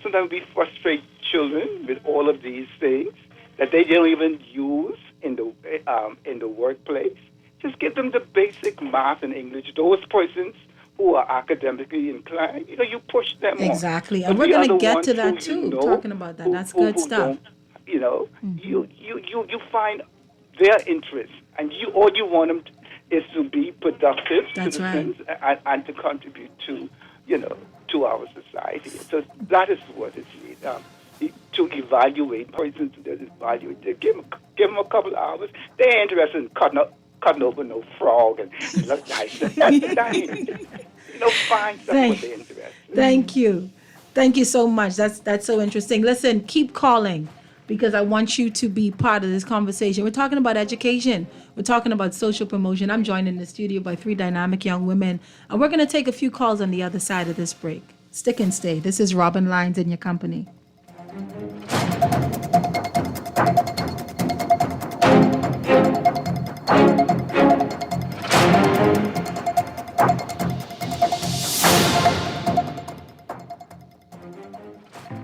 Sometimes we frustrate children with all of these things that they don't even use in the workplace. Just give them the basic math and English. Those persons who are academically inclined, you push them exactly. On. And we're going to get to that too. Talking about that, that's good stuff. Mm-hmm. You find their interests, and all you want them is to be productive citizens and to contribute to to our society. So that is what it is. To evaluate persons, give them a couple of hours. They're interested in cutting open no frog and look nice. Find something they're interested in. Thank you so much. That's so interesting. Listen, keep calling, because I want you to be part of this conversation. We're talking about education. We're talking about social promotion. I'm joined in the studio by three dynamic young women, and we're going to take a few calls on the other side of this break. Stick and stay. This is Robin Lyons in your company.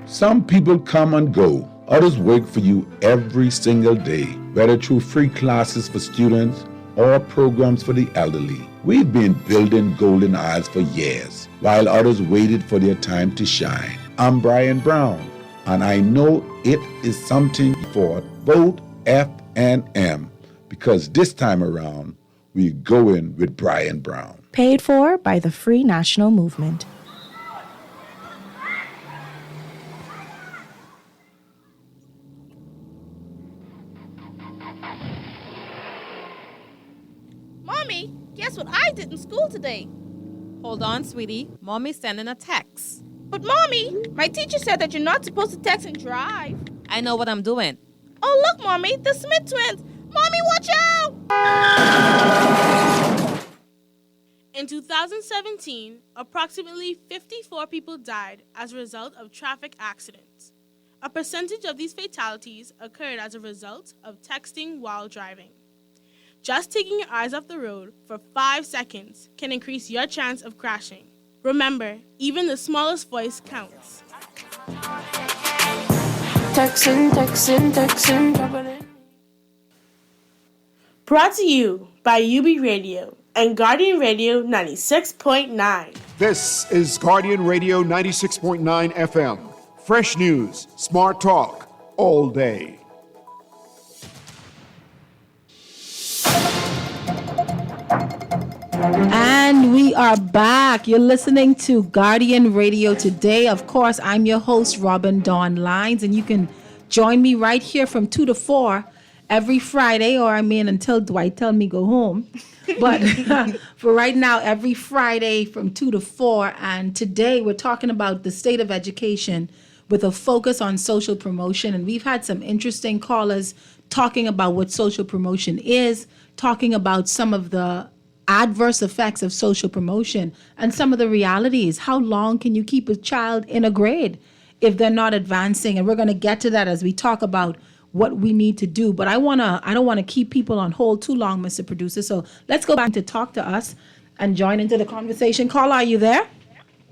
Some people come and go. Others work for you every single day, whether through free classes for students or programs for the elderly. We've been building golden eyes for years, while others waited for their time to shine. I'm Brian Brown, and I know it is something for both F and M, because this time around, we're going with Brian Brown. Paid for by the Free National Movement. Mommy, guess what I did in school today? Hold on, sweetie. Mommy's sending a text. But Mommy, my teacher said that you're not supposed to text and drive. I know what I'm doing. Oh, look, Mommy, the Smith twins. Mommy, watch out! In 2017, approximately 54 people died as a result of traffic accidents. A percentage of these fatalities occurred as a result of texting while driving. Just taking your eyes off the road for 5 seconds can increase your chance of crashing. Remember, even the smallest voice counts. Texting. Brought to you by UB Radio and Guardian Radio 96.9. This is Guardian Radio 96.9 FM. Fresh news, smart talk, all day. And we are back. You're listening to Guardian Radio today. Of course, I'm your host, Robin Dawn Lines, and you can join me right here from 2 to 4 every Friday, or until Dwight tell me go home. But for right now, every Friday from 2 to 4. And today we're talking about the state of education with a focus on social promotion. And we've had some interesting callers talking about what social promotion is, talking about some of the adverse effects of social promotion and some of the realities. How long can you keep a child in a grade if they're not advancing? And we're going to get to that as we talk about what we need to do. But I don't want to keep people on hold too long, Mr. Producer. So let's go back to talk to us and join into the conversation. Carl, are you there?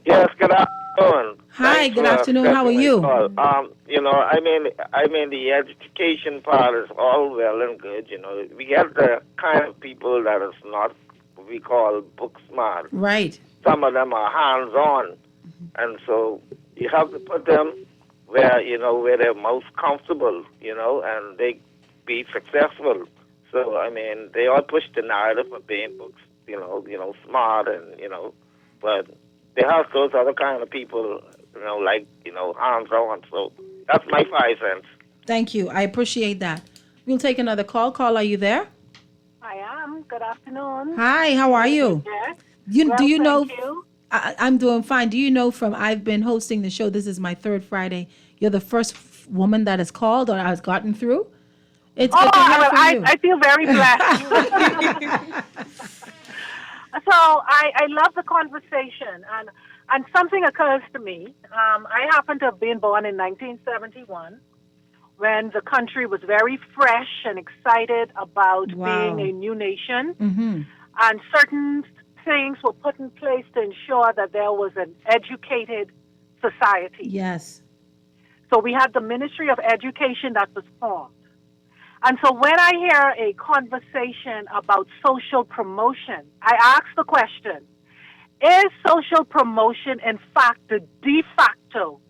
Yes, good afternoon. Hi, good afternoon. How are you? The education part is all well and good. We get the kind of people that is not what we call book smart. Right. Some of them are hands-on, and so you have to put them where they're most comfortable, and they be successful. So they all push the narrative of being books, smart, and but they have those other kind of people, hands-on. So that's my 5 cents. Thank you. I appreciate that. We'll take another call. Carl, are you there? I am. Good afternoon. Hi, how are you? Yes. Do you know? Thank you. I'm doing fine. Do you know I've been hosting the show, this is my 3rd Friday, you're the first woman that has called or has gotten through? It's good to hear from you. I feel very blessed. So I love the conversation, and something occurs to me. I happen to have been born in 1971 when the country was very fresh and excited about being a new nation, and certain things were put in place to ensure that there was an educated society. Yes. So we had the Ministry of Education that was formed. And so when I hear a conversation about social promotion, I ask the question, is social promotion in fact the de facto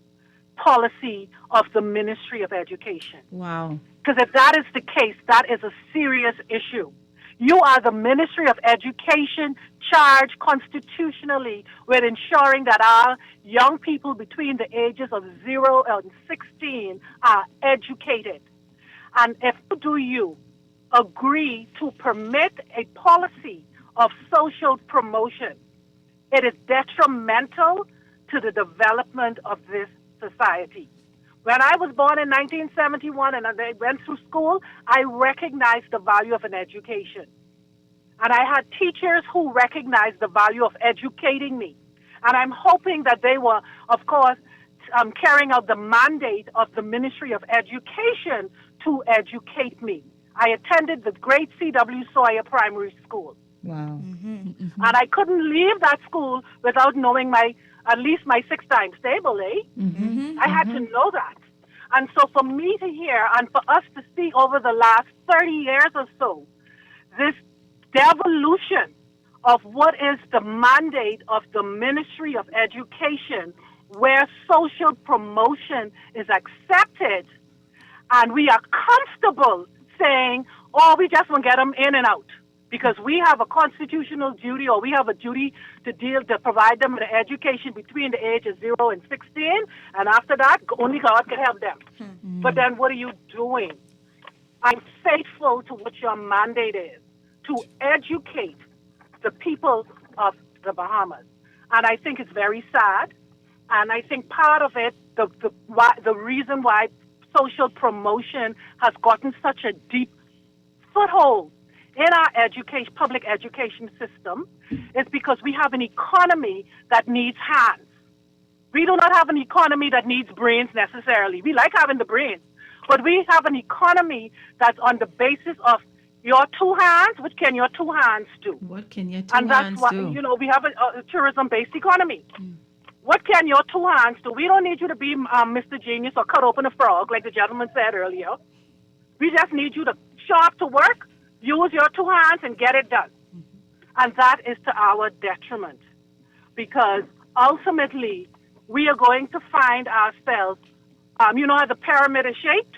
policy of the Ministry of Education? Wow. Because if that is the case, that is a serious issue. You are the Ministry of Education charged constitutionally with ensuring that our young people between the ages of 0 and 16 are educated. And if you agree to permit a policy of social promotion, it is detrimental to the development of this society. When I was born in 1971 and I went through school, I recognized the value of an education. And I had teachers who recognized the value of educating me. And I'm hoping that they were, of course, carrying out the mandate of the Ministry of Education to educate me. I attended the great C.W. Sawyer Primary School. Wow. And I couldn't leave that school without knowing at least my 6 times table, I had to know that. And so for me to hear and for us to see over the last 30 years or so, this devolution of what is the mandate of the Ministry of Education, where social promotion is accepted, and we are comfortable saying, oh, we just want to get them in and out, because we have a constitutional duty, or we have a duty to provide them with an education between the age of 0 and 16, and after that, only God can help them. But then what are you doing? I'm faithful to what your mandate is. to educate the people of the Bahamas. And I think it's very sad. And I think part of it, the reason why social promotion has gotten such a deep foothold in our public education system is because we have an economy that needs hands. We do not have an economy that needs brains necessarily. We like having the brains, but we have an economy that's on the basis of your two hands. What can your two hands do? What can your two hands do? And that's why, we have a tourism-based economy. What can your two hands do? We don't need you to be Mr. Genius or cut open a frog, like the gentleman said earlier. We just need you to show up to work, use your two hands, and get it done. And that is to our detriment, because ultimately we are going to find ourselves, you know how the pyramid is shaped?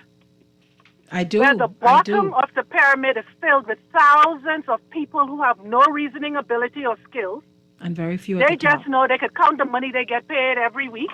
I do. Where the bottom of the pyramid is filled with thousands of people who have no reasoning ability or skills. And very few at They the top. just know they could count the money they get paid every week.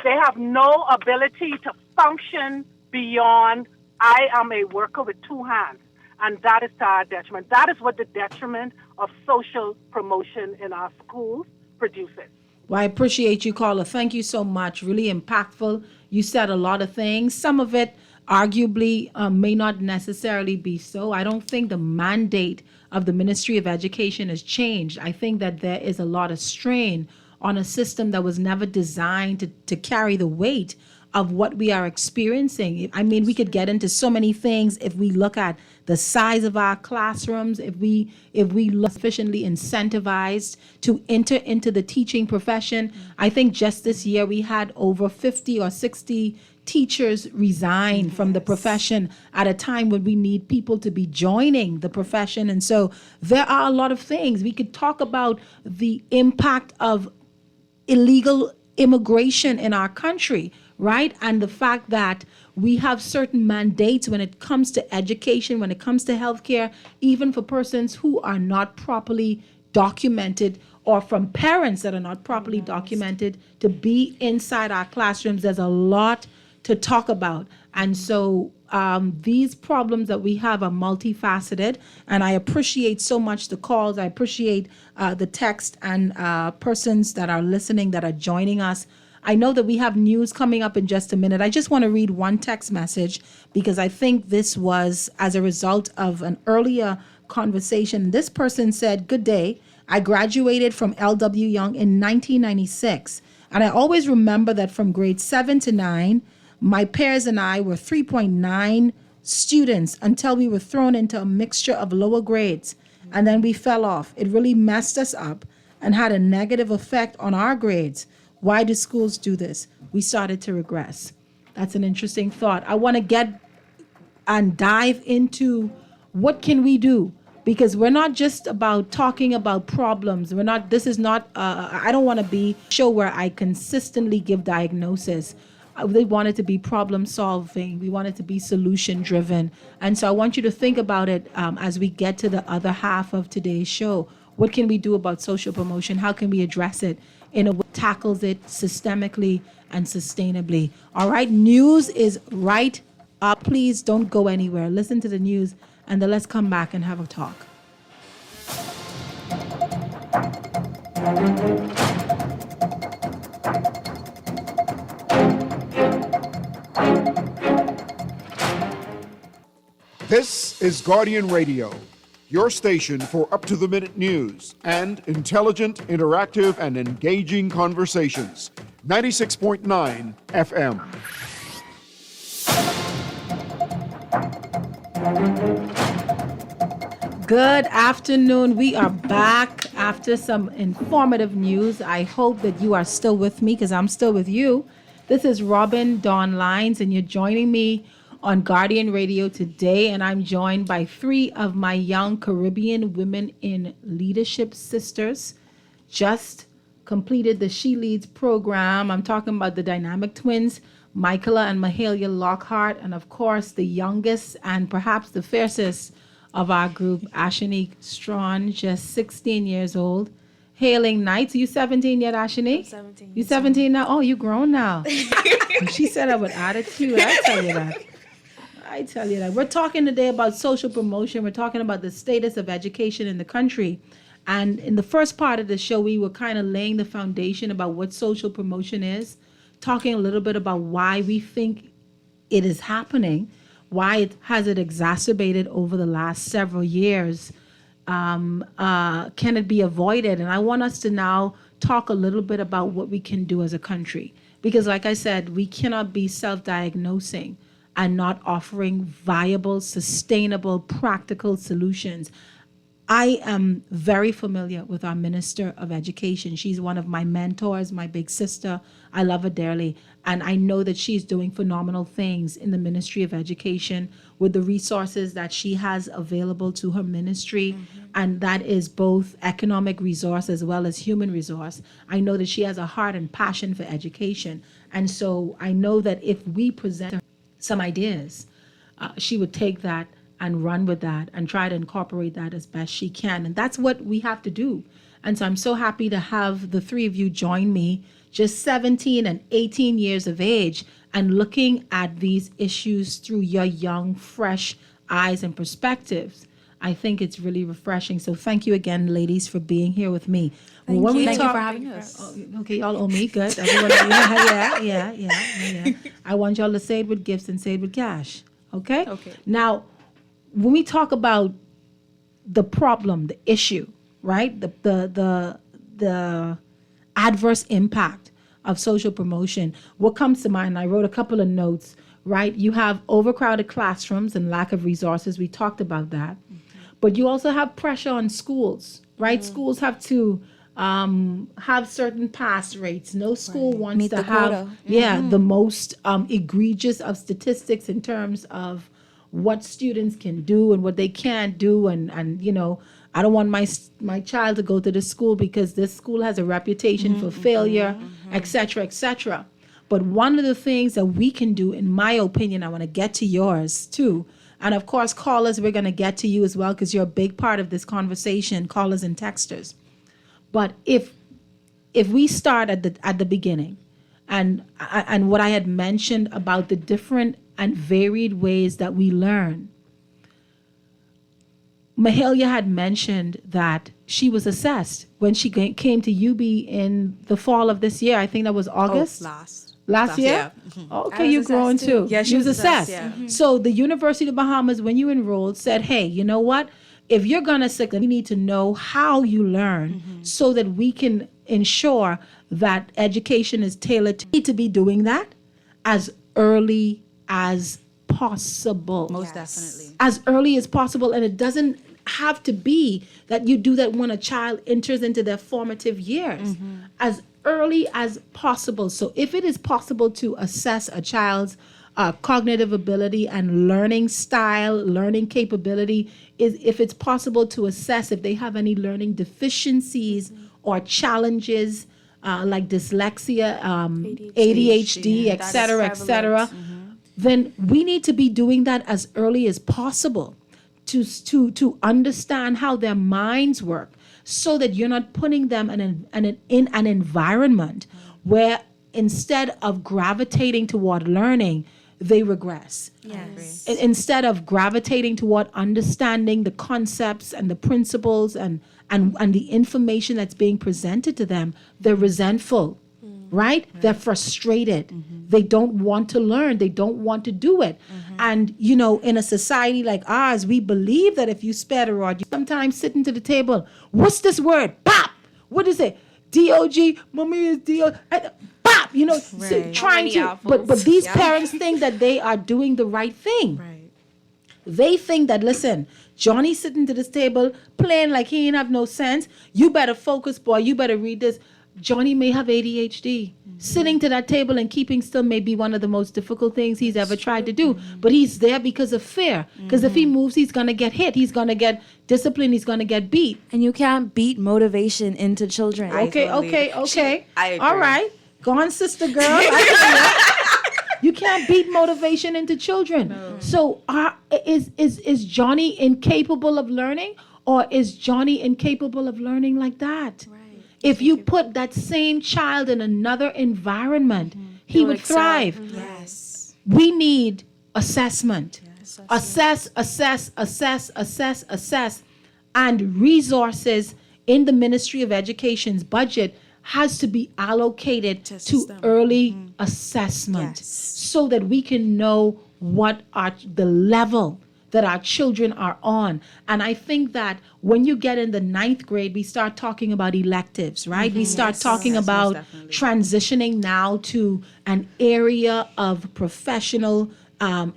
They have no ability to function beyond, I am a worker with two hands. And that is to our detriment. That is what the detriment of social promotion in our schools produces. Well, I appreciate you, caller. Thank you so much. Really impactful. You said a lot of things. Some of it arguably may not necessarily be so. I don't think the mandate of the Ministry of Education has changed. I think that there is a lot of strain on a system that was never designed to carry the weight of what we are experiencing. I mean, we could get into so many things if we look at the size of our classrooms, if we look sufficiently incentivized to enter into the teaching profession. I think just this year we had over 50 or 60 teachers resign from the profession at a time when we need people to be joining the profession. And so there are a lot of things. We could talk about the impact of illegal immigration in our country, right? And the fact that we have certain mandates when it comes to education, when it comes to healthcare, even for persons who are not properly documented, or from parents that are not properly documented, to be inside our classrooms. There's a lot to talk about. And so these problems that we have are multifaceted, and I appreciate so much the calls. I appreciate the text and persons that are listening, that are joining us. I know that we have news coming up in just a minute. I just want to read one text message because I think this was as a result of an earlier conversation. This person said, "Good day. I graduated from LW Young in 1996, and I always remember that from grade 7 to 9, my peers and I were 3.9 students until we were thrown into a mixture of lower grades, and then we fell off. It really messed us up and had a negative effect on our grades. Why do schools do this? We started to regress." That's an interesting thought. I want to get and dive into what can we do, because we're not just about talking about problems. This is not, I don't want to be a show where I consistently give diagnosis. They want it to be problem solving. We want it to be solution driven. And so I want you to think about it as we get to the other half of today's show. What can we do about social promotion? How can we address it in a way that tackles it systemically and sustainably? All right, news is right up. Please don't go anywhere. Listen to the news, and then let's come back and have a talk. This is Guardian Radio, your station for up-to-the-minute news and intelligent, interactive, and engaging conversations. 96.9 FM. Good afternoon. We are back after some informative news. I hope that you are still with me, because I'm still with you. This is Robin Dawn Lines, and you're joining me on Guardian Radio today, and I'm joined by three of my young Caribbean women in leadership sisters. Just completed the She Leads program. I'm talking about the dynamic twins, Michaela and Mahalia Lockhart, and of course the youngest and perhaps the fiercest of our group, Ashanique Strawn, just 16 years old, hailing Knights. Are you 17 yet, Ashanique? I'm 17. You 17 now? Oh, you grown now. She said that with attitude. I tell you that. I tell you that. We're talking today about social promotion. We're talking about the status of education in the country. And in the first part of the show, we were kind of laying the foundation about what social promotion is, talking a little bit about why we think it is happening, why it has it exacerbated over the last several years. Can it be avoided? And I want us to now talk a little bit about what we can do as a country. Because like I said, we cannot be self-diagnosing and not offering viable, sustainable, practical solutions. I am very familiar with our Minister of Education. She's one of my mentors, my big sister. I love her dearly. And I know that she's doing phenomenal things in the Ministry of Education with the resources that she has available to her ministry. And that is both economic resource as well as human resource. I know that she has a heart and passion for education. And so I know that if we present her some ideas, she would take that and run with that and try to incorporate that as best she can. And that's what we have to do. And so I'm so happy to have the three of you join me, just 17 and 18 years of age, and looking at these issues through your young, fresh eyes and perspectives. I think it's really refreshing. So thank you again, ladies, for being here with me. Thank you for having us. Okay, y'all owe me. Good. Everyone, yeah. I want y'all to say it with gifts and say it with cash. Okay? Okay. Now, when we talk about the problem, the issue, right? The adverse impact of social promotion, what comes to mind? I wrote a couple of notes, right? You have overcrowded classrooms and lack of resources. We talked about that. But you also have pressure on schools, right? Schools have to have certain pass rates. No school wants Meet to the have quota. the most egregious of statistics in terms of what students can do and what they can't do, and you know, I don't want my child to go to this school because this school has a reputation for failure, etc., etc. But one of the things that we can do, in my opinion, I want to get to yours too, and of course, callers, we're going to get to you as well because you're a big part of this conversation, callers and texters. But if we start at the beginning, and what I had mentioned about the different and varied ways that we learn. Mahalia had mentioned that she was assessed when she came to UB in the fall of this year. I think that was August. Last year? Okay, you're growing too. Yeah, she was assessed. yeah. So the University of the Bahamas, when you enrolled, said, hey, you know what? If you're going to succeed, we need to know how you learn so that we can ensure that education is tailored. We need to be doing that as early as possible. Most definitely. As early as possible. And it doesn't have to be that you do that when a child enters into their formative years. As early as possible. So if it is possible to assess a child's cognitive ability and learning style, learning capability, is if it's possible to assess if they have any learning deficiencies or challenges like dyslexia, ADHD, et cetera, then we need to be doing that as early as possible to understand how their minds work, so that you're not putting them in an environment where instead of gravitating toward learning, they regress. Yes. Instead of gravitating toward understanding the concepts and the principles and the information that's being presented to them, they're resentful, right? They're frustrated. They don't want to learn. They don't want to do it. And, you know, in a society like ours, we believe that if you spare the rod, you sometimes sitting to the table, what's this word? Pop! What is it? D-O-G, mommy is D-O, pop! You know, trying to, but these parents think that they are doing the right thing. Right. They think that, listen, Johnny's sitting to this table playing like he ain't have no sense. You better focus, boy. You better read this. Johnny may have ADHD. Sitting to that table and keeping still may be one of the most difficult things he's ever tried to do. But he's there because of fear. Because if he moves, he's going to get hit. He's going to get disciplined. He's going to get beat. And you can't beat motivation into children. Okay. I agree. All right. Go on, sister girl. You can't beat motivation into children. No. So is Johnny incapable of learning, or is Johnny incapable of learning like that? Right. If you put that same child in another environment, he would thrive. Yes. We need assessment. assess, and resources in the Ministry of Education's budget has to be allocated to early assessment so that we can know what the level that our children are on. And I think that when you get in the 9th grade, we start talking about electives, right? We start talking about transitioning now to an area of professional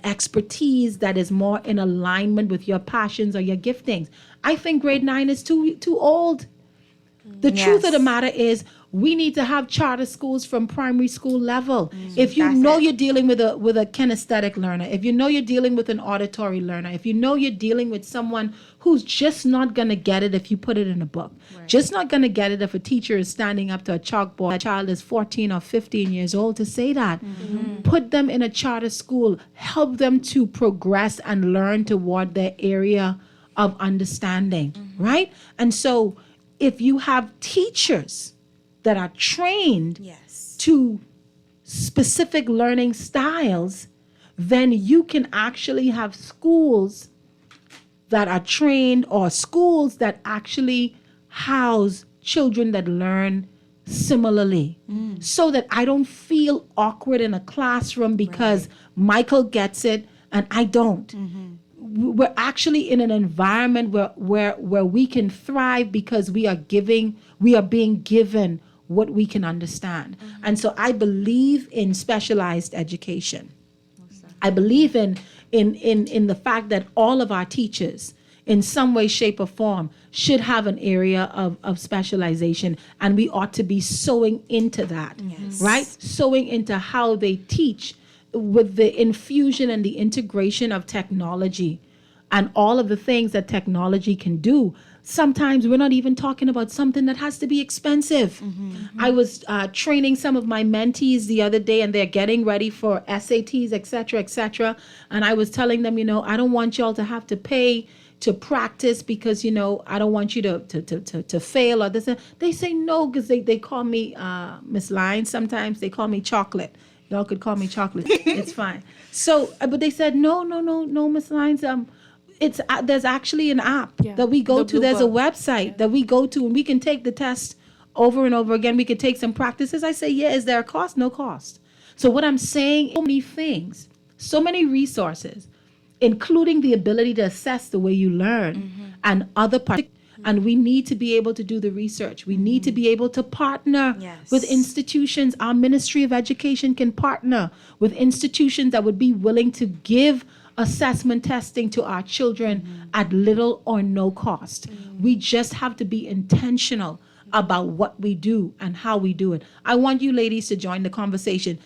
expertise that is more in alignment with your passions or your giftings. I think grade 9 is too old. The truth of the matter is we need to have charter schools from primary school level. If you know you're dealing with a kinesthetic learner, if you know you're dealing with an auditory learner, if you know you're dealing with someone who's just not going to get it if you put it in a book, just not going to get it if a teacher is standing up to a chalkboard, a child is 14 or 15 years old to say that. Put them in a charter school, help them to progress and learn toward their area of understanding, right? And so if you have teachers that are trained to specific learning styles, then you can actually have schools that are trained or schools that actually house children that learn similarly, so that I don't feel awkward in a classroom because Michael gets it and I don't. We're actually in an environment where we can thrive because we are being given what we can understand. And so I believe in specialized education. I believe in the fact that all of our teachers in some way, shape, or form should have an area of specialization, and we ought to be sewing into that, right? Sewing into how they teach with the infusion and the integration of technology and all of the things that technology can do. Sometimes we're not even talking about something that has to be expensive. I was training some of my mentees the other day, and they're getting ready for SATs, et cetera, and I was telling them, I don't want y'all to have to pay to practice because, I don't want you to fail or this. They say no because they call me Miss Lyons. Sometimes they call me Chocolate. Y'all could call me Chocolate. It's fine. So, but they said, no, Miss Lyons, there's actually an app that we go to. There's a website that we go to, and we can take the test over and over again. We could take some practices. I say, is there a cost? No cost. So what I'm saying, so many things, so many resources, including the ability to assess the way you learn and other parts. And we need to be able to do the research. We need to be able to partner with institutions. Our Ministry of Education can partner with institutions that would be willing to give assessment testing to our children at little or no cost. We just have to be intentional about what we do and how we do it. I want you ladies to join the conversation.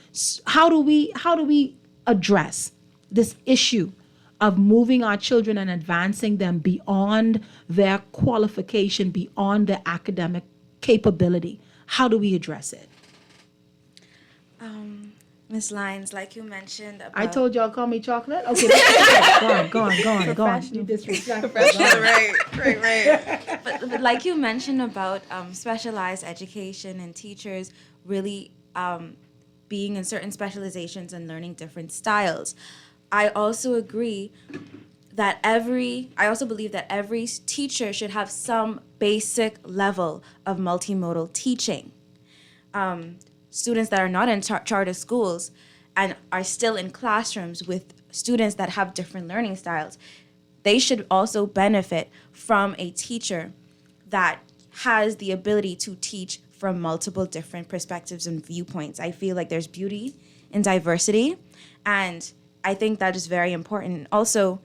How do we address this issue of moving our children and advancing them beyond their qualification, beyond their academic capability? How do we address it? Ms. Lyons, like you mentioned about... I told y'all call me Chocolate? Okay, go on. You disrespect. Right. But like you mentioned about specialized education and teachers really being in certain specializations and learning different styles. I also agree that I also believe that every teacher should have some basic level of multimodal teaching. Students that are not in charter schools and are still in classrooms with students that have different learning styles, they should also benefit from a teacher that has the ability to teach from multiple different perspectives and viewpoints. I feel like there's beauty in diversity, and I think that is very important. Also,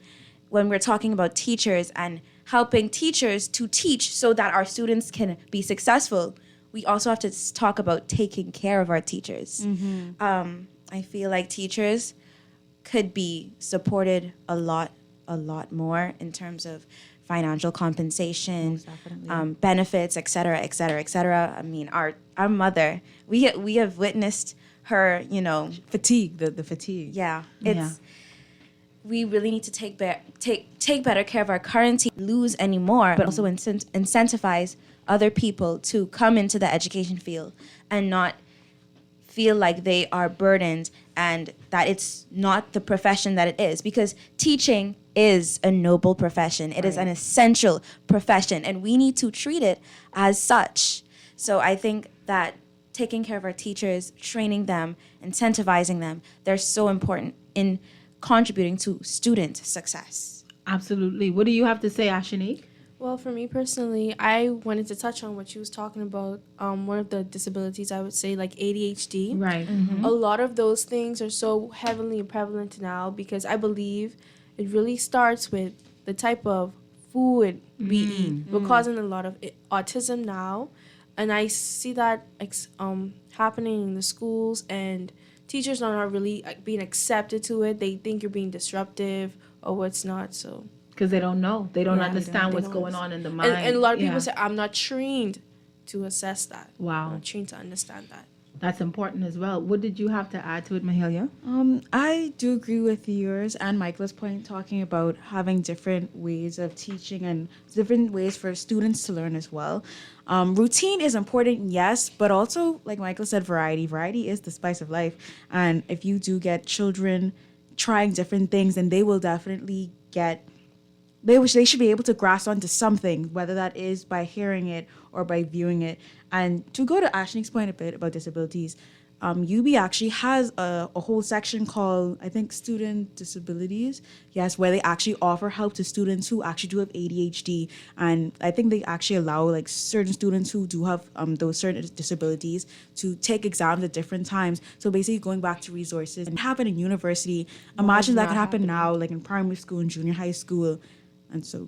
when we're talking about teachers and helping teachers to teach so that our students can be successful, we also have to talk about taking care of our teachers. I feel like teachers could be supported a lot more in terms of financial compensation, benefits, et cetera, et cetera, et cetera. I mean, our mother, we have witnessed her, fatigue, the fatigue. Yeah, we really need to take better care of our current team, lose anymore, but also incentivize other people to come into the education field and not feel like they are burdened and that it's not the profession that it is, because teaching is a noble profession. It is an essential profession, and we need to treat it as such. So I think that taking care of our teachers, training them, incentivizing them, they're so important in contributing to student success. Absolutely. What do you have to say, Ashanique? Well, for me personally, I wanted to touch on what you was talking about. One of the disabilities, I would say, like ADHD. Right. A lot of those things are so heavily prevalent now because I believe it really starts with the type of food we eat. We're causing a lot of autism now, and I see that happening in the schools, and teachers are not really being accepted to it. They think you're being disruptive or what's not, so... Because they don't know. They don't understand what's going on in the mind. And a lot of people say, I'm not trained to assess that. Wow. I'm not trained to understand that. That's important as well. What did you have to add to it, Mahalia? I do agree with yours and Michael's point, talking about having different ways of teaching and different ways for students to learn as well. Routine is important, yes, but also, like Michael said, variety. Variety is the spice of life. And if you do get children trying different things, then they will definitely they should be able to grasp onto something, whether that is by hearing it or by viewing it. And to go to Ashnick's point a bit about disabilities, UB actually has a whole section called, I think, Student Disabilities. Yes, where they actually offer help to students who actually do have ADHD. And I think they actually allow like certain students who do have those certain disabilities to take exams at different times. So basically going back to resources. And happen in university. Imagine that could happen now, like in primary school and junior high school. And so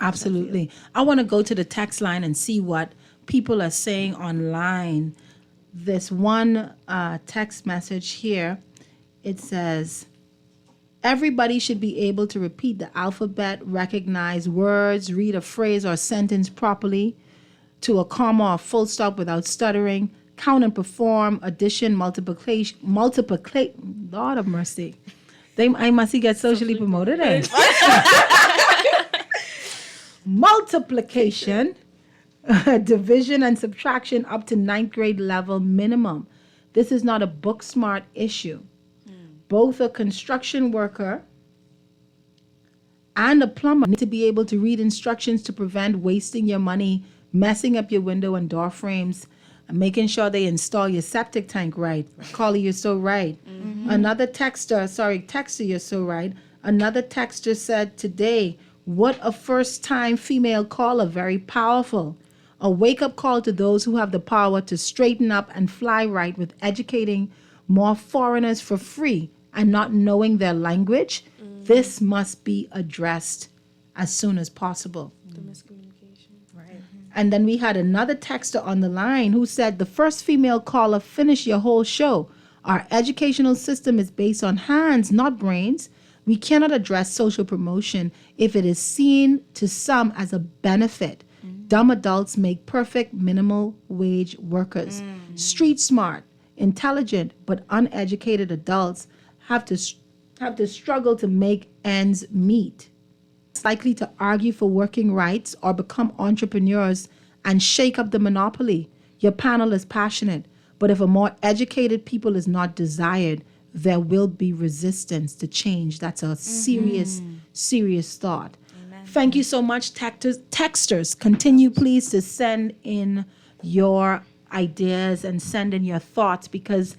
absolutely. I want to go to the text line and see what people are saying online. This one text message here, it says, everybody should be able to repeat the alphabet, recognize words, read a phrase or sentence properly, to a comma or full stop without stuttering, count and perform addition, multiplication, Lord of mercy. I must get socially promoted. Multiplication, division and subtraction up to 9th grade level minimum. This is not a book smart issue. Both a construction worker and a plumber need to be able to read instructions to prevent wasting your money, messing up your window and door frames, and making sure they install your septic tank right. Carly, you're so right. Another texter, you're so right. Another texter said today, what a first-time female caller, very powerful. A wake-up call to those who have the power to straighten up and fly right with educating more foreigners for free and not knowing their language. This must be addressed as soon as possible. The miscommunication. Right. And then we had another texter on the line who said, the first female caller, finish your whole show. Our educational system is based on hands, not brains. We cannot address social promotion if it is seen to some as a benefit. Dumb adults make perfect minimal wage workers. Street smart, intelligent, but uneducated adults have to struggle to make ends meet. Likely to argue for working rights or become entrepreneurs and shake up the monopoly. Your panel is passionate, but if a more educated people is not desired, there will be resistance to change. That's a serious, serious thought. Amen. Thank you so much, texters. Continue, please, to send in your ideas and send in your thoughts, because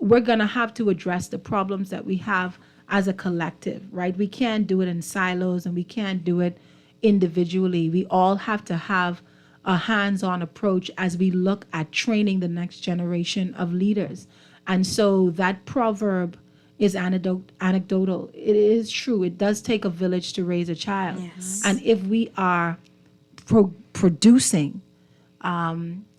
we're going to have to address the problems that we have as a collective, right? We can't do it in silos and we can't do it individually. We all have to have a hands-on approach as we look at training the next generation of leaders. And so that proverb is anecdotal. It is true. It does take a village to raise a child. Yes. And if we are producing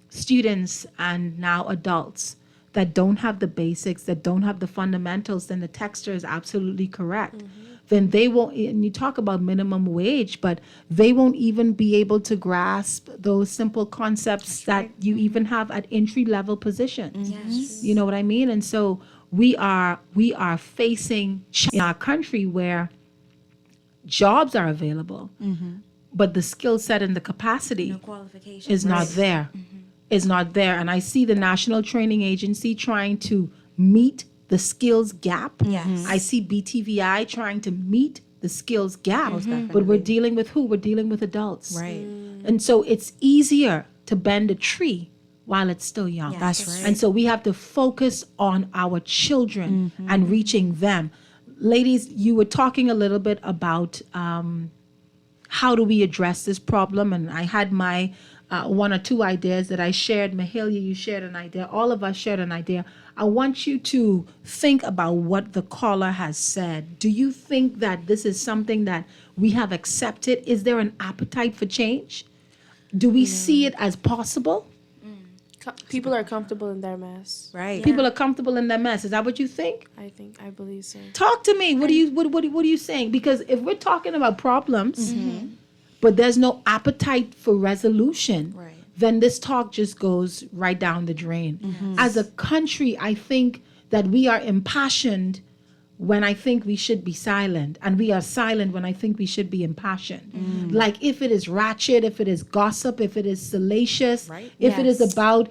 students and now adults that don't have the basics, that don't have the fundamentals, then the texter is absolutely correct. Then they won't, and you talk about minimum wage, but they won't even be able to grasp those simple concepts that you even have at entry-level positions. Yes. You know what I mean? And so we are facing in our country where jobs are available, but the skill set and the capacity is not there. Is not there. And I see the National Training Agency trying to meet the skills gap. Yes. I see BTVI trying to meet the skills gap, Most but definitely. we're dealing with who? We're dealing with adults. Right. And so it's easier to bend a tree while it's still young. Yes. That's right. And so we have to focus on our children and reaching them. Ladies, you were talking a little bit about how do we address this problem? And I had my one or two ideas that I shared. Mahalia, you shared an idea. All of us shared an idea. I want you to think about what the caller has said. Do you think that this is something that we have accepted? Is there an appetite for change? Do we see it as possible? People are comfortable in their mess. Right. People are comfortable in their mess. Is that what you think? I believe so. Talk to me. What are you saying? Because if we're talking about problems, but there's no appetite for resolution, then this talk just goes right down the drain. As a country, I think that we are impassioned when I think we should be silent, and we are silent when I think we should be impassioned. Like if it is ratchet, if it is gossip, if it is salacious, if it is about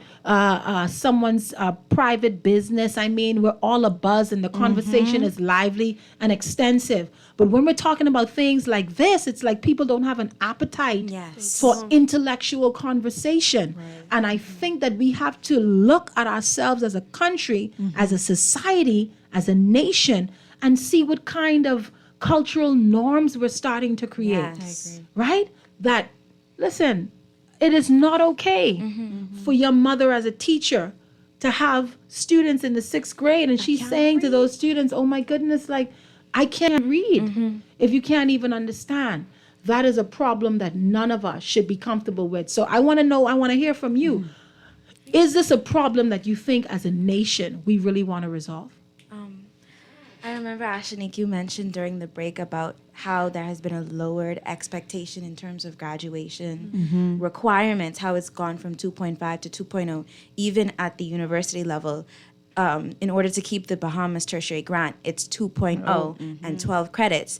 someone's private business, I mean, we're all abuzz and the conversation is lively and extensive. But when we're talking about things like this, it's like people don't have an appetite for intellectual conversation. And I think that we have to look at ourselves as a country, as a society, as a nation, and see what kind of cultural norms we're starting to create. Yes. Right? That, listen, it is not okay for your mother as a teacher to have students in the 6th grade and she's saying to those students, oh my goodness, like, I can't read if you can't even understand. That is a problem that none of us should be comfortable with. So I want to know, I want to hear from you. Is this a problem that you think as a nation we really want to resolve? I remember, Ashanique, you mentioned during the break about how there has been a lowered expectation in terms of graduation requirements, how it's gone from 2.5 to 2.0, even at the university level. In order to keep the Bahamas tertiary grant, it's 2.0 and 12 credits.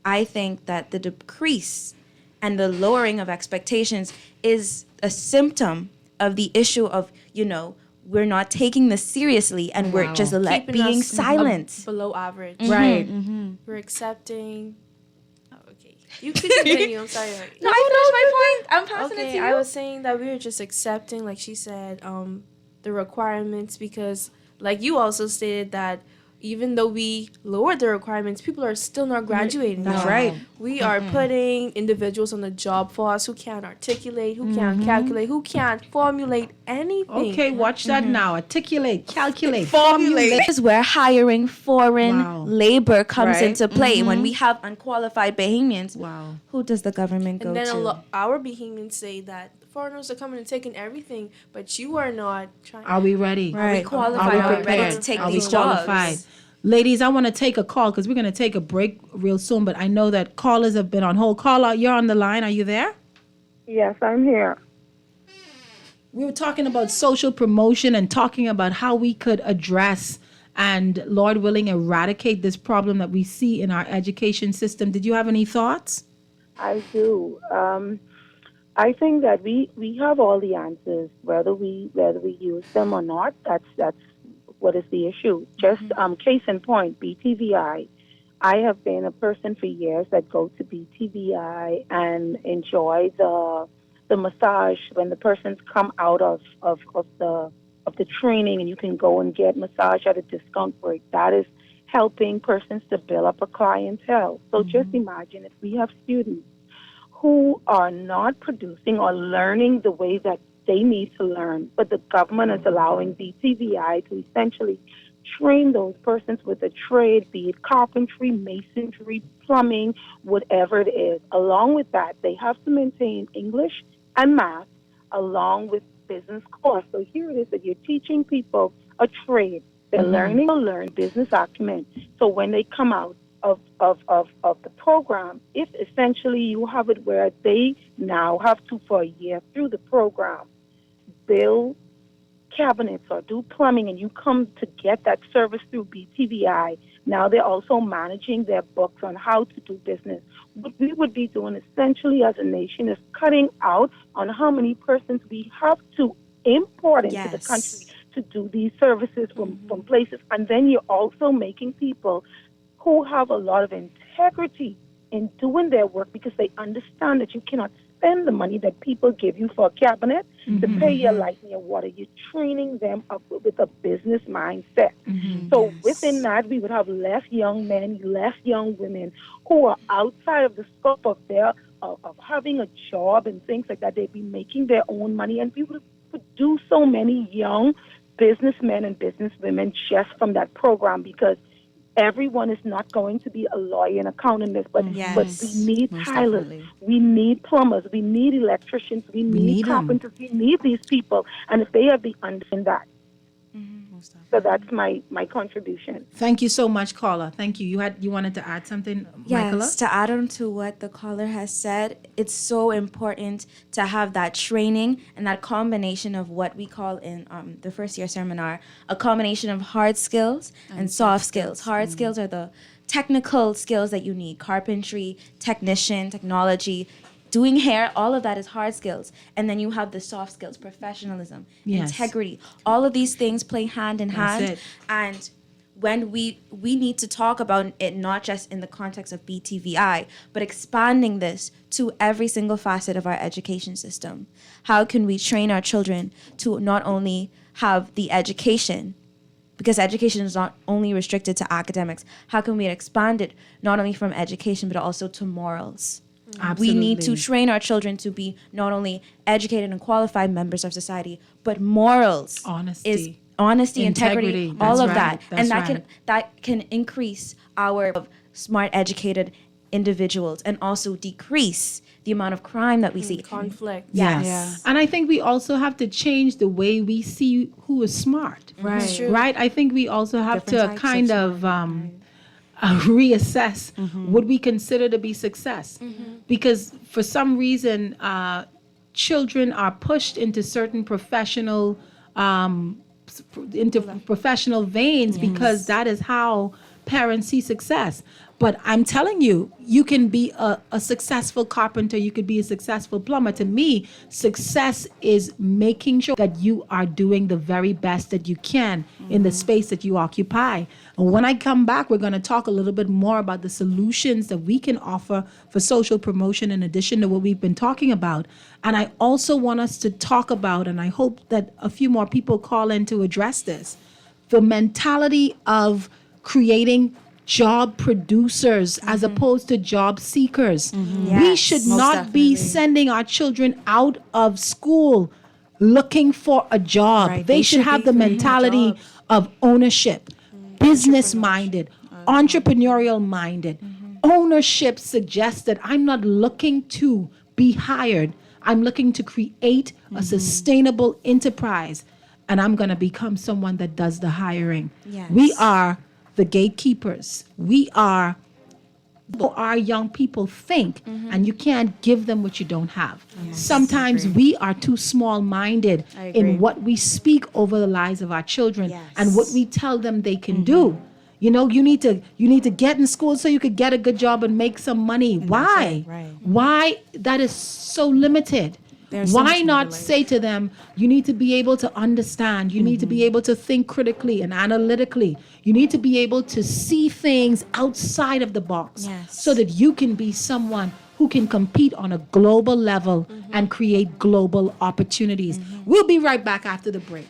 I think that the decrease and the lowering of expectations is a symptom of the issue of, we're not taking this seriously and we're just being silent. Below average. Right. We're accepting. Oh, okay. You can continue. I'm sorry. No, I finished my point. I'm passing it to you. I was saying that we were just accepting, like she said, the requirements because, like you also stated, that even though we lowered the requirements, people are still not graduating. That's right. We are putting individuals on the job force who can't articulate, who can't calculate, who can't formulate anything. Okay, watch that now. Articulate, calculate, formulate. This is where hiring foreign labor comes into play. When we have unqualified Bahamians, who does the government go to? And then our Bahamians say that foreigners are coming and taking everything, but you are not trying. Are we ready? Are we qualified? Are we ready to take these jobs? Ladies, I want to take a call because we're going to take a break real soon, but I know that callers have been on hold. Caller, you're on the line. Are you there? Yes, I'm here. We were talking about social promotion and talking about how we could address and, Lord willing, eradicate this problem that we see in our education system. Did you have any thoughts? I do. I think that we have all the answers, whether we use them or not. That's what is the issue. Just case in point, BTVI. I have been a person for years that go to BTVI and enjoy the massage when the persons come out of the training, and you can go and get massage at a discount break. That is helping persons to build up a clientele. So just imagine if we have students who are not producing or learning the way that they need to learn, but the government is allowing BTVI to essentially train those persons with a trade, be it carpentry, masonry, plumbing, whatever it is. Along with that, they have to maintain English and math along with business course. So here it is that you're teaching people a trade. They're learning to learn business acumen. So when they come out of the program, if essentially you have it where they now have to, for a year through the program, build cabinets or do plumbing, and you come to get that service through BTVI, now they're also managing their books on how to do business. What we would be doing essentially as a nation is cutting out on how many persons we have to import into the country to do these services from places. And then you're also making people who have a lot of integrity in doing their work because they understand that you cannot spend the money that people give you for a cabinet to pay your light and your water. You're training them up with a business mindset. So within that, we would have less young men, less young women who are outside of the scope of their of having a job and things like that. They'd be making their own money, and we would produce so many young businessmen and businesswomen just from that program, because everyone is not going to be a lawyer and accountant, but we need pilots, we need plumbers, we need electricians, we need carpenters, we need these people, and if they have the understanding that. So that's my contribution. Thank you so much, caller. Thank you. You wanted to add something, Michaela? Yes, to add on to what the caller has said, it's so important to have that training and that combination of what we call in the first year seminar, a combination of hard skills and soft skills. Hard skills are the technical skills that you need, carpentry, technician, technology, doing hair, all of that is hard skills. And then you have the soft skills, professionalism, integrity. All of these things play hand in hand. And when we need to talk about it, not just in the context of BTVI, but expanding this to every single facet of our education system. How can we train our children to not only have the education, because education is not only restricted to academics, how can we expand it not only from education, but also to morals? Absolutely. We need to train our children to be not only educated and qualified members of society, but morals, honesty, integrity, all of that, and that can increase our smart, educated individuals, and also decrease the amount of crime that we see. Conflict. Yes. And I think we also have to change the way we see who is smart. Right. Right. I think we also have to kind of reassess what we consider to be success, because for some reason children are pushed into certain professional veins because that is how parents see success. But I'm telling you, you can be a successful carpenter, you could be a successful plumber. To me, success is making sure that you are doing the very best that you can in the space that you occupy. And when I come back, we're going to talk a little bit more about the solutions that we can offer for social promotion in addition to what we've been talking about. And I also want us to talk about, and I hope that a few more people call in to address this, the mentality of creating job producers as opposed to job seekers. We should not be sending our children out of school looking for a job. They should have the mentality of ownership, business minded, entrepreneurial minded. Ownership suggests that I'm not looking to be hired. I'm looking to create a sustainable enterprise, and I'm going to become someone that does the hiring. We are the gatekeepers. We are our young people think, and you can't give them what you don't have. Sometimes we are too small-minded in what we speak over the lives of our children and what we tell them they can do. You know, you need to get in school so you could get a good job and make some money. Why? Why? That is so limited. Why not say to them, you need to be able to understand, you need to be able to think critically and analytically, you need to be able to see things outside of the box so that you can be someone who can compete on a global level and create global opportunities. We'll be right back after the break.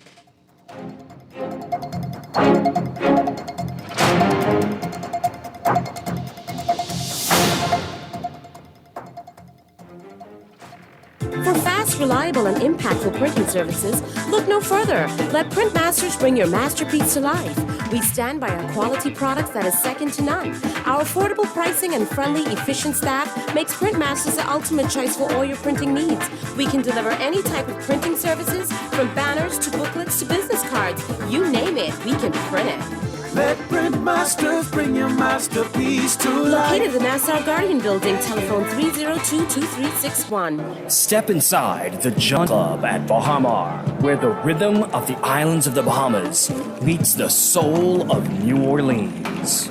For fast, reliable, and impactful printing services, look no further. Let Printmasters bring your masterpiece to life. We stand by our quality products that is second to none. Our affordable pricing and friendly, efficient staff makes Printmasters the ultimate choice for all your printing needs. We can deliver any type of printing services, from banners to booklets to business cards. You name it, we can print it. Let Printmasters bring your masterpiece to life. Located in the Nassau Guardian Building, telephone 302-2361. Step inside the John Club at Bahamar, where the rhythm of the islands of the Bahamas meets the soul of New Orleans.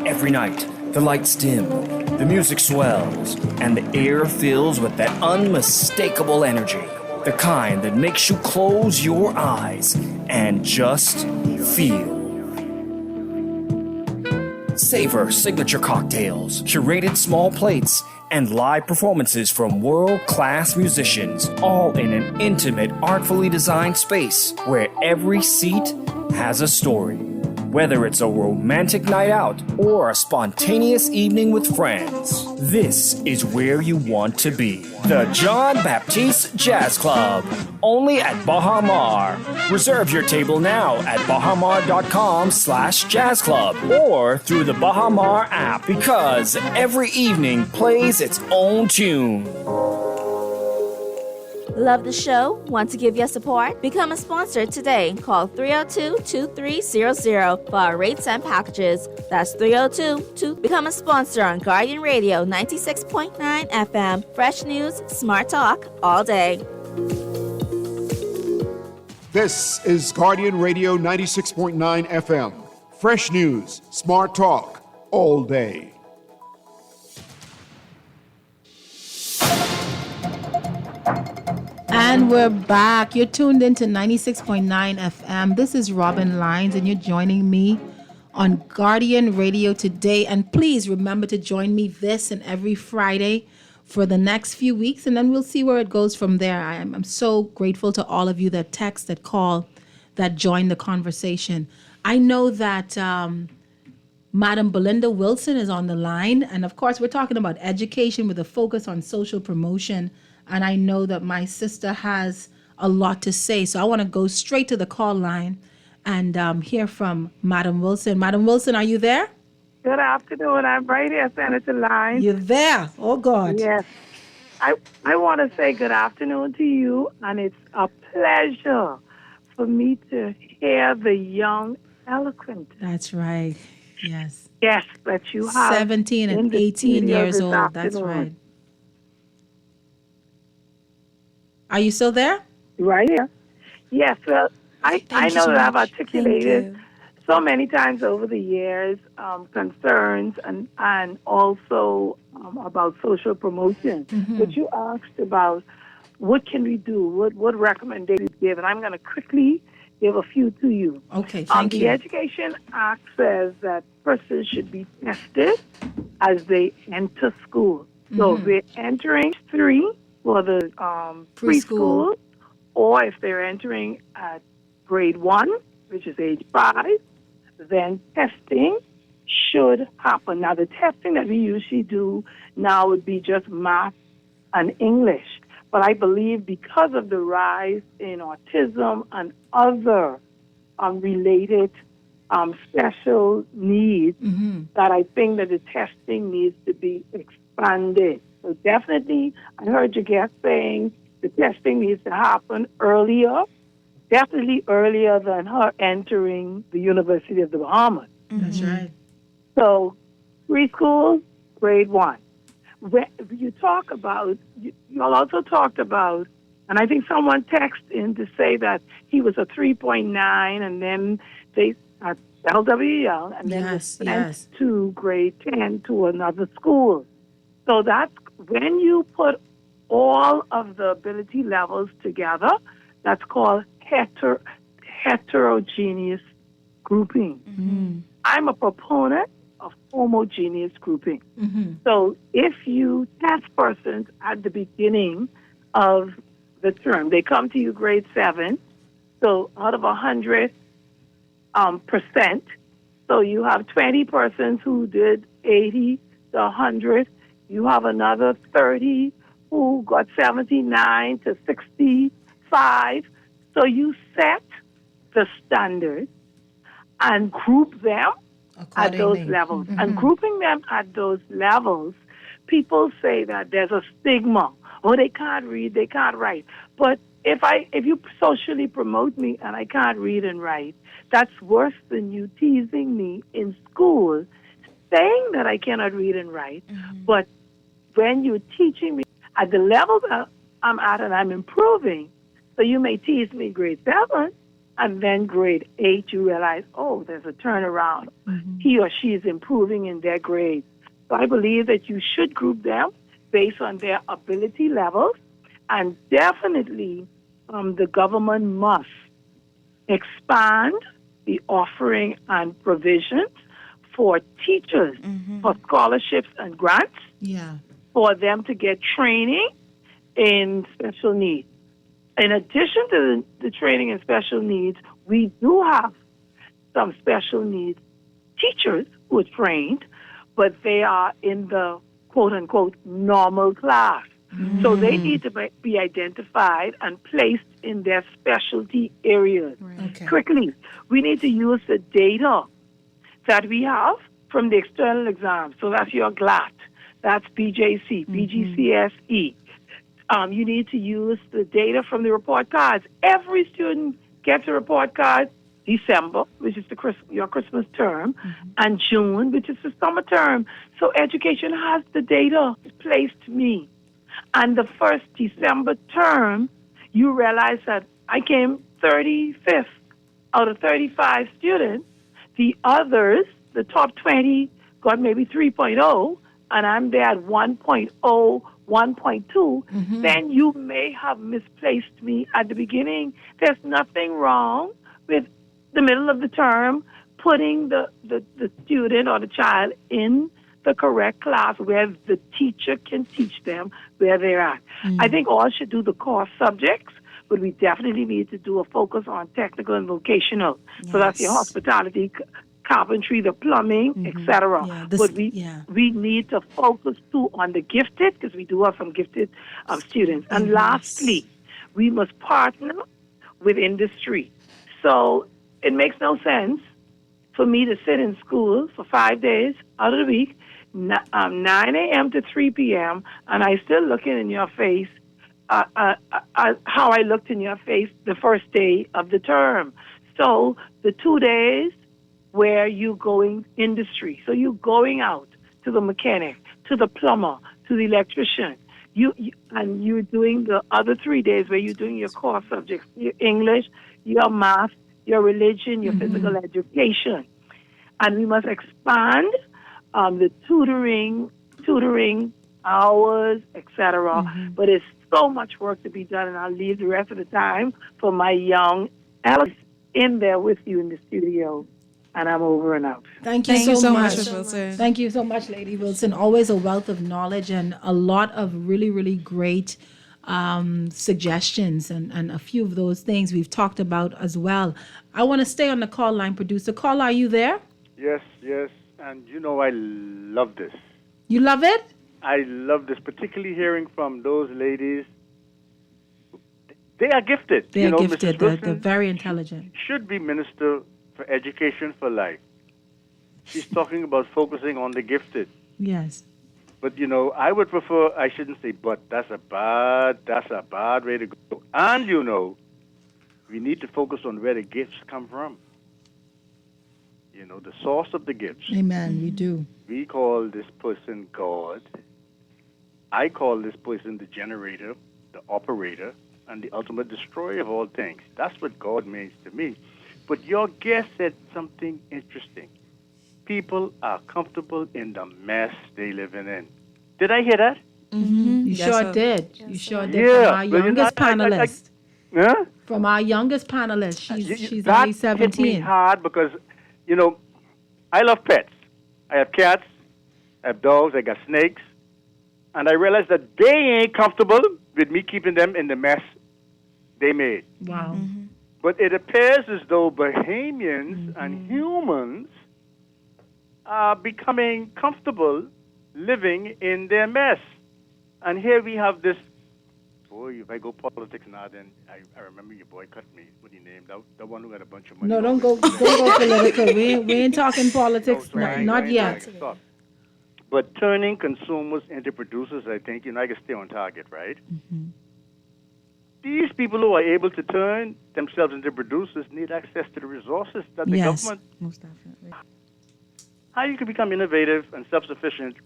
Every night, the lights dim, the music swells, and the air fills with that unmistakable energy. The kind that makes you close your eyes and just feel. Savor signature cocktails, curated small plates, and live performances from world-class musicians, all in an intimate, artfully designed space where every seat has a story. Whether it's a romantic night out or a spontaneous evening with friends, this is where you want to be. The John Baptiste Jazz Club, only at Baha Mar. Reserve your table now at bahamar.com/jazz club or through the Baha Mar app, because every evening plays its own tune. Love the show? Want to give your support? Become a sponsor today. Call 302-2300 for our rates and packages. That's 302 to become a sponsor on Guardian Radio 96.9 FM. Fresh news, smart talk, all day. This is Guardian Radio 96.9 FM. Fresh news, smart talk, all day. And we're back. You're tuned into 96.9 FM. This is Robin Lyons, and you're joining me on Guardian Radio today. And please remember to join me this and every Friday for the next few weeks, and then we'll see where it goes from there. I'm so grateful to all of you that text, that call, that join the conversation. I know that Madam Belinda Wilson is on the line, and of course, we're talking about education with a focus on social promotion. And I know that my sister has a lot to say. So I want to go straight to the call line and hear from Madam Wilson. Madam Wilson, are you there? Good afternoon. I'm right here, Senator Lyons. You're there. Oh, God. Yes. I want to say good afternoon to you, and it's a pleasure for me to hear the young, eloquent. That's right. Yes. Yes, that you have. 17 and 18 years old. That's right. Are you still there? Right here. Yes, well, I know that I've articulated so many times over the years concerns and also about social promotion. Mm-hmm. But you asked about what can we do, what recommendations give, and I'm going to quickly give a few to you. Okay, thank you. The Education Act says that persons should be tested as they enter school. So they're entering 3 for the preschool, or if they're entering at grade 1, which is age 5, then testing should happen. Now, the testing that we usually do now would be just math and English. But I believe because of the rise in autism and other related special needs, that I think that the testing needs to be expanded. So definitely, I heard your guest saying the testing needs to happen earlier, definitely earlier than her entering the University of the Bahamas. That's right. So preschool, grade 1. When you talk about, you all also talked about, and I think someone texted in to say that he was a 3.9, and then they at LWL, and then was sent to grade 10 to another school. So that's when you put all of the ability levels together, that's called heterogeneous grouping. I'm a proponent of homogeneous grouping. So if you test persons at the beginning of the term, they come to you grade 7, so out of 100%, so you have 20 persons who did 80 to 100, you have another 30 who got 79 to 65. So you set the standard and group them at those levels. And grouping them at those levels, people say that there's a stigma. Oh, they can't read, they can't write. But if you socially promote me and I can't read and write, that's worse than you teasing me in school, saying that I cannot read and write. But when you're teaching me at the level that I'm at and I'm improving, so you may tease me grade 7, and then grade 8, you realize, oh, there's a turnaround. He or she is improving in their grades. So I believe that you should group them based on their ability levels, And definitely, the government must expand the offering and provisions for teachers for scholarships and grants Yeah. for them to get training in special needs. In addition to the training in special needs, we do have some special needs teachers who are trained, but they are in the quote-unquote normal class. So they need to be identified and placed in their specialty areas. Okay. Quickly, we need to use the data that we have from the external exams. So that's your GLAT, that's BJC, BGCSE. You need to use the data from the report cards. Every student gets a report card December, which is your Christmas term, and June, which is the summer term. So education has the data placed to me. And the first December term, you realize that I came 35th out of 35 students. The others, the top 20, got maybe 3.0, and I'm there at 1.0, 1.2. Then you may have misplaced me at the beginning. There's nothing wrong with the middle of the term putting the student or the child in the correct class where the teacher can teach them where they're at. I think all should do the core subjects, but we definitely need to do a focus on technical and vocational. So that's your hospitality, carpentry, the plumbing, etc. Yeah, But we need to focus too on the gifted, because we do have some gifted students. And lastly, we must partner with industry. So it makes no sense for me to sit in school for 5 days out of the week, 9 a.m. to 3 p.m., and I still looking in your face how I looked in your face the first day of the term. So the 2 days where you going industry, so you going out to the mechanic, to the plumber, to the electrician, and you're doing the other 3 days where you're doing your core subjects, your English, your math, your religion, your physical education. And we must expand the tutoring hours, etc. But it's so much work to be done, and I'll leave the rest of the time for my young Alex in there with you in the studio. And I'm over and out. Thank you so much, Ms. Wilson. Thank you so much, Lady Wilson. Always a wealth of knowledge and a lot of really, really great suggestions, and a few of those things we've talked about as well. I want to stay on the call line, producer. Call, are you there? Yes. And you know I love this. You love it? I love this, particularly hearing from those ladies. They are gifted. They are gifted. Mrs. Wilson They're very intelligent. should be Minister for Education for Life. She's talking about focusing on the gifted. Yes. But, I would prefer, I shouldn't say but, that's a bad way to go. And, we need to focus on where the gifts come from. The source of the gifts. Amen, we do. We call this person God. I call this person the generator, the operator, and the ultimate destroyer of all things. That's what God means to me. But your guest said something interesting. People are comfortable in the mess they living in. Did I hear that? You sure did. You sure did. Yeah. From our youngest panelist. Huh? From our youngest panelist. She's that only 17. hit me hard because, I love pets. I have cats, I have dogs, I got snakes. And I realized that they ain't comfortable with me keeping them in the mess they made. Wow. But it appears as though Bahamians and humans are becoming comfortable living in their mess. And here we have this, boy, if I go politics now, then I remember your boy cut me. What do you name? The one who had a bunch of money. No, don't go political. We ain't talking politics. Not yet. But turning consumers into producers, I think, I can stay on target, right? These people who are able to turn themselves into producers need access to the resources that the government... Most definitely. How you can become innovative and self-sufficient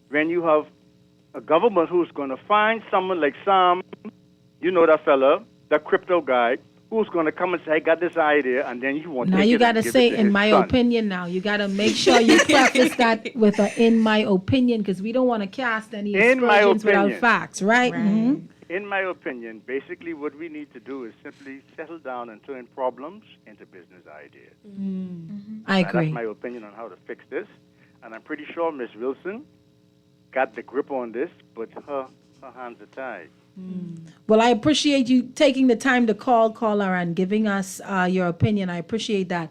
when you have a government who's going to find someone like Sam, that fella, that crypto guy, who's going to come and say, I got this idea, and then you want to Now you got to say, in my opinion now. You got to make sure you preface that with a in my opinion, because we don't want to cast any aspersions without facts, right? In my opinion, basically what we need to do is simply settle down and turn problems into business ideas. I agree. That's my opinion on how to fix this. And I'm pretty sure Ms. Wilson got the grip on this, but her hands are tied. Well, I appreciate you taking the time to call, caller, and giving us your opinion. I appreciate that.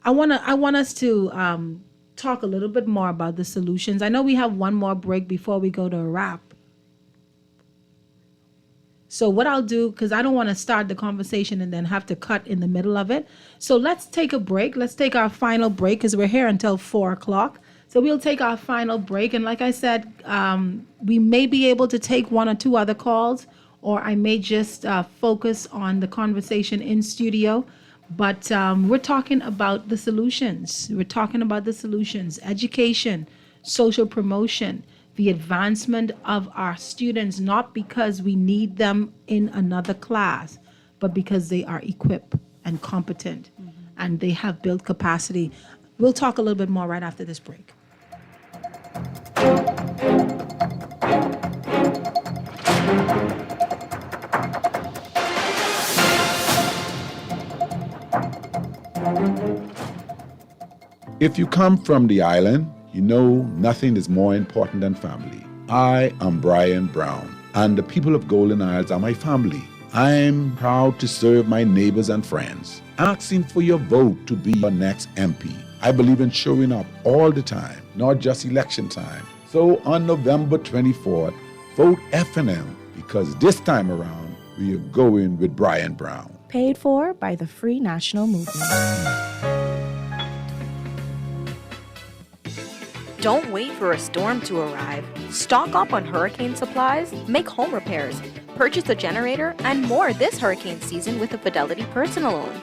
I want us to talk a little bit more about the solutions. I know we have one more break before we go to a wrap. So what I'll do, because I don't want to start the conversation and then have to cut in the middle of it. So let's take a break. Let's take our final break because we're here until 4 o'clock. So we'll take our final break. And like I said, we may be able to take one or two other calls, or I may just focus on the conversation in studio. But we're talking about the solutions. We're talking about the solutions: education, social promotion, the advancement of our students, not because we need them in another class, but because they are equipped and competent and they have built capacity. We'll talk a little bit more right after this break. If you come from the island, you know nothing is more important than family. I am Brian Brown, and the people of Golden Isles are my family. I'm proud to serve my neighbors and friends, asking for your vote to be your next MP. I believe in showing up all the time, not just election time. So on November 24th, vote F&M, because this time around, we are going with Brian Brown. Paid for by the Free National Movement. Don't wait for a storm to arrive. Stock up on hurricane supplies, make home repairs, purchase a generator, and more this hurricane season with a Fidelity personal loan.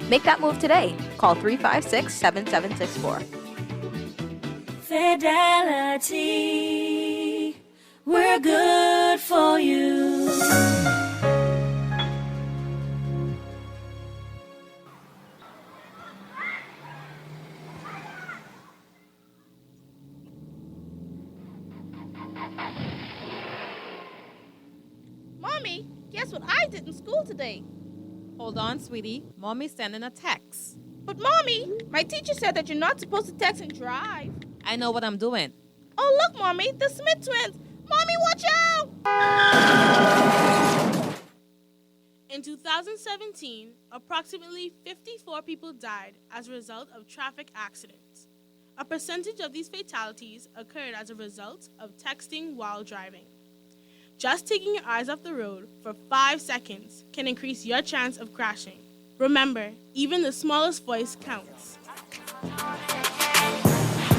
Make that move today. Call 356-7764. Fidelity, we're good for you. Mommy, guess what I did in school today? Hold on, sweetie. Mommy's sending a text. But Mommy, my teacher said that you're not supposed to text and drive. I know what I'm doing. Oh, look, Mommy, the Smith twins. Mommy, watch out! In 2017, approximately 54 people died as a result of traffic accidents. A percentage of these fatalities occurred as a result of texting while driving. Just taking your eyes off the road for 5 seconds can increase your chance of crashing. Remember, even the smallest voice counts.